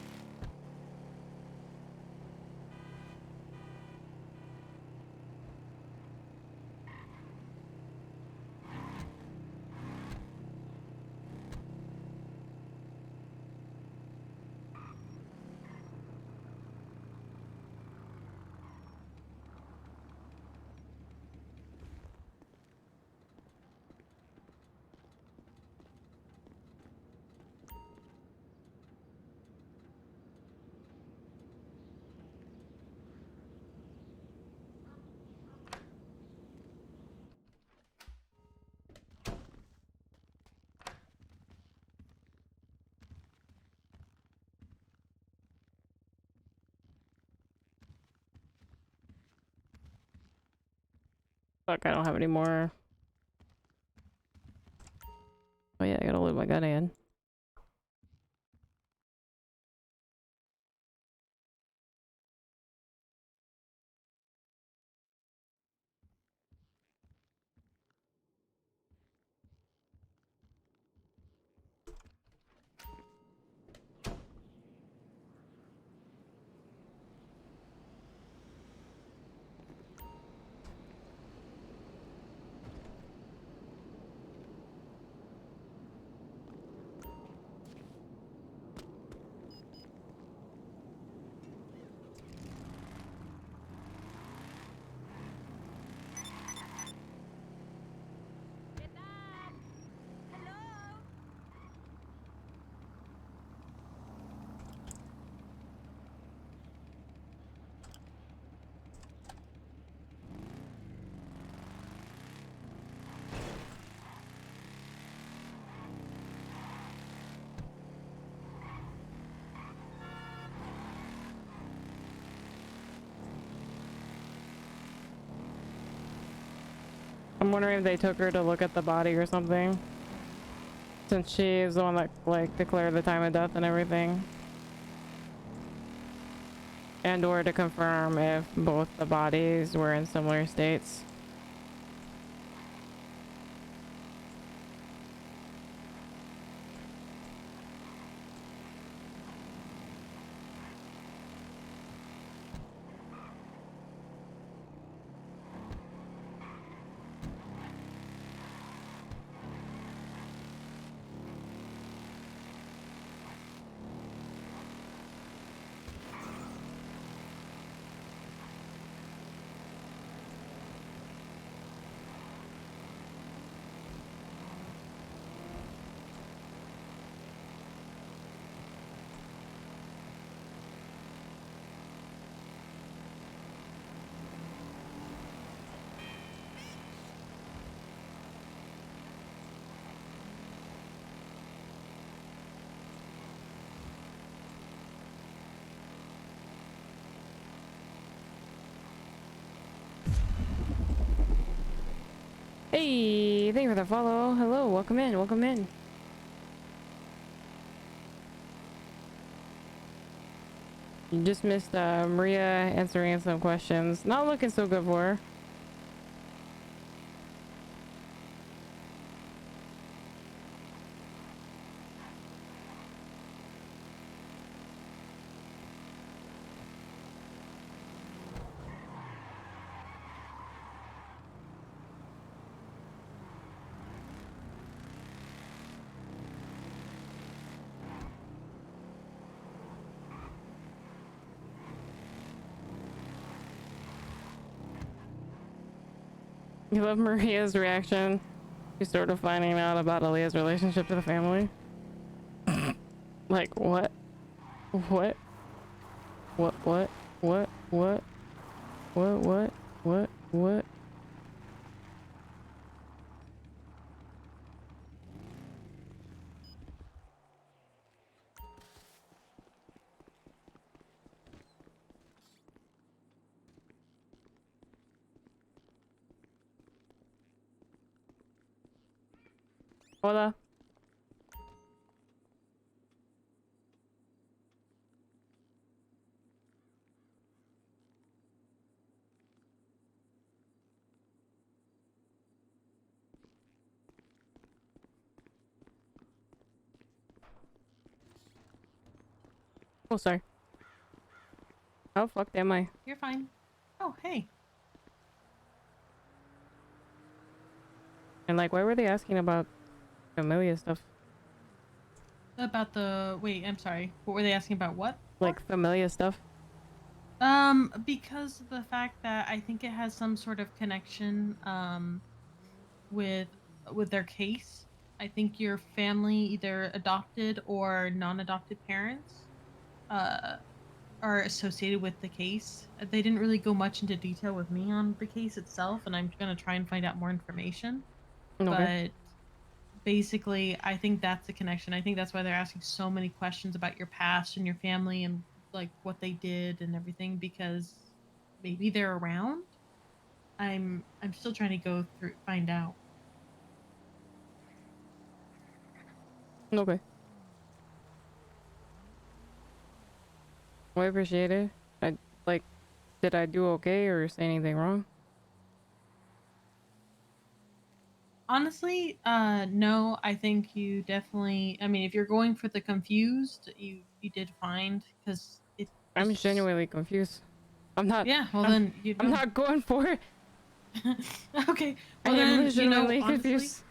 Fuck, I don't have any more. Oh yeah, I gotta load my gun in. I'm wondering if they took her to look at the body or something. Since she is the one that, like, declared the time of death and everything. And or to confirm if both the bodies were in similar states. Hey, thank you for the follow. Hello, welcome in, welcome in. You just missed Maria answering some questions. Not looking so good for her. You love Maria's reaction. She's sort of finding out about Aaliyah's relationship to the family. Like, what? What? What? What? What? What? What? What? What? What? Hola. Oh, sorry. How fucked am I? You're fine. Oh, hey. And like, why were they asking about familia stuff? About the wait, I'm sorry. What were they asking about? What? Like familia stuff? Because of the fact that I think it has some sort of connection with their case. I think your family, either adopted or non-adopted parents, uh, are associated with the case. They didn't really go much into detail with me on the case itself, and I'm gonna try and find out more information. Okay. But basically, I think that's the connection. I think that's why they're asking so many questions about your past and your family and like what they did and everything, because maybe they're around. I'm still trying to go through find out. Okay. Well, I appreciate it. I like, did I do okay or say anything wrong? Honestly, no, I think you definitely, I mean, if you're going for the confused, you did fine, because it I'm just, genuinely confused. I'm not. yeah, well I'm, then you I'm know. not going for it. Okay, I well am then, legitimately honestly, confused.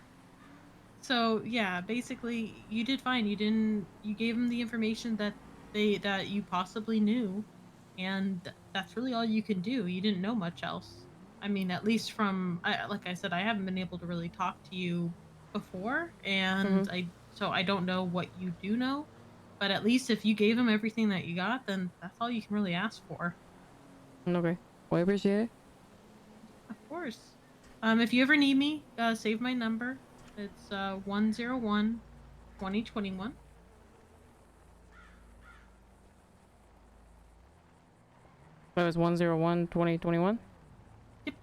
so yeah, basically you did fine. You gave them the information that you possibly knew, and that's really all you can do. You didn't know much else. I mean, at least like I said, I haven't been able to really talk to you before, and Mm-hmm. I don't know what you do know, but at least if you gave them everything that you got, then that's all you can really ask for. Okay. Well, I appreciate it. Of course. If you ever need me, save my number. It's 101 2021. That was 101/2021. Yep.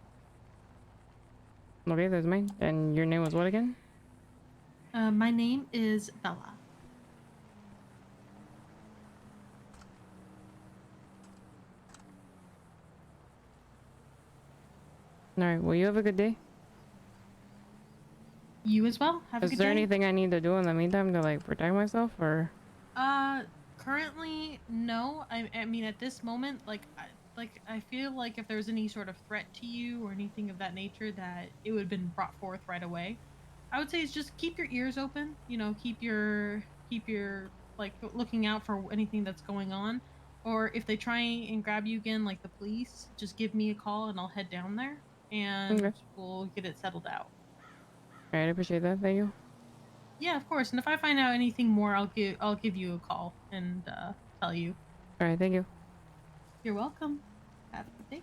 Okay, that's mine. And your name was what again? My name is Bella. All right. Well, you have a good day. You as well. Have a Is good there day. anything I need to do in the meantime to like protect myself, or? Uh, Currently, no. I mean, at this moment, I feel like if there's any sort of threat to you or anything of that nature, that it would have been brought forth right away. I would say is just keep your ears open. You know, keep your like looking out for anything that's going on. Or if they try and grab you again, like the police, just give me a call and I'll head down there Okay. and we'll get it settled out. All right. I appreciate that. Thank you. Yeah, of course. And if I find out anything more, I'll give you a call and tell you. All right. Thank you. You're welcome. Have a good day.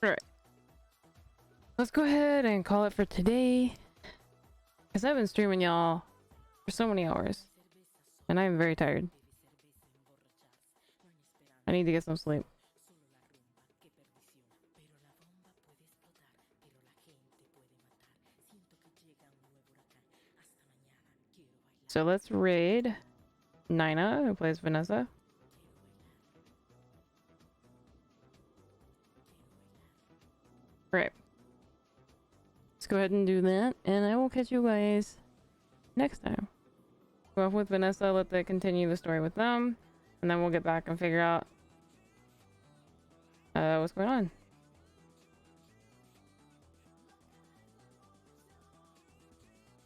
Alright. Let's go ahead and call it for today. Because I've been streaming y'all for so many hours. And I'm very tired. I need to get some sleep. So let's raid Nina, who plays Vanessa. Alright. Let's go ahead and do that, and I will catch you guys next time. Go off with Vanessa, let them continue the story with them, and then we'll get back and figure out what's going on.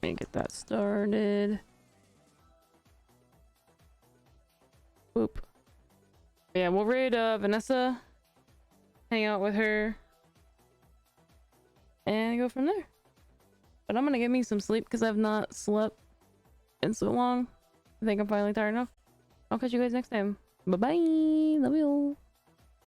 Let me get that started. Boop. Yeah, we'll raid Vanessa, hang out with her, and go from there. But I'm gonna get me some sleep because I've not slept in so long. I think I'm finally tired enough. I'll catch you guys next time. Bye bye. Love you all.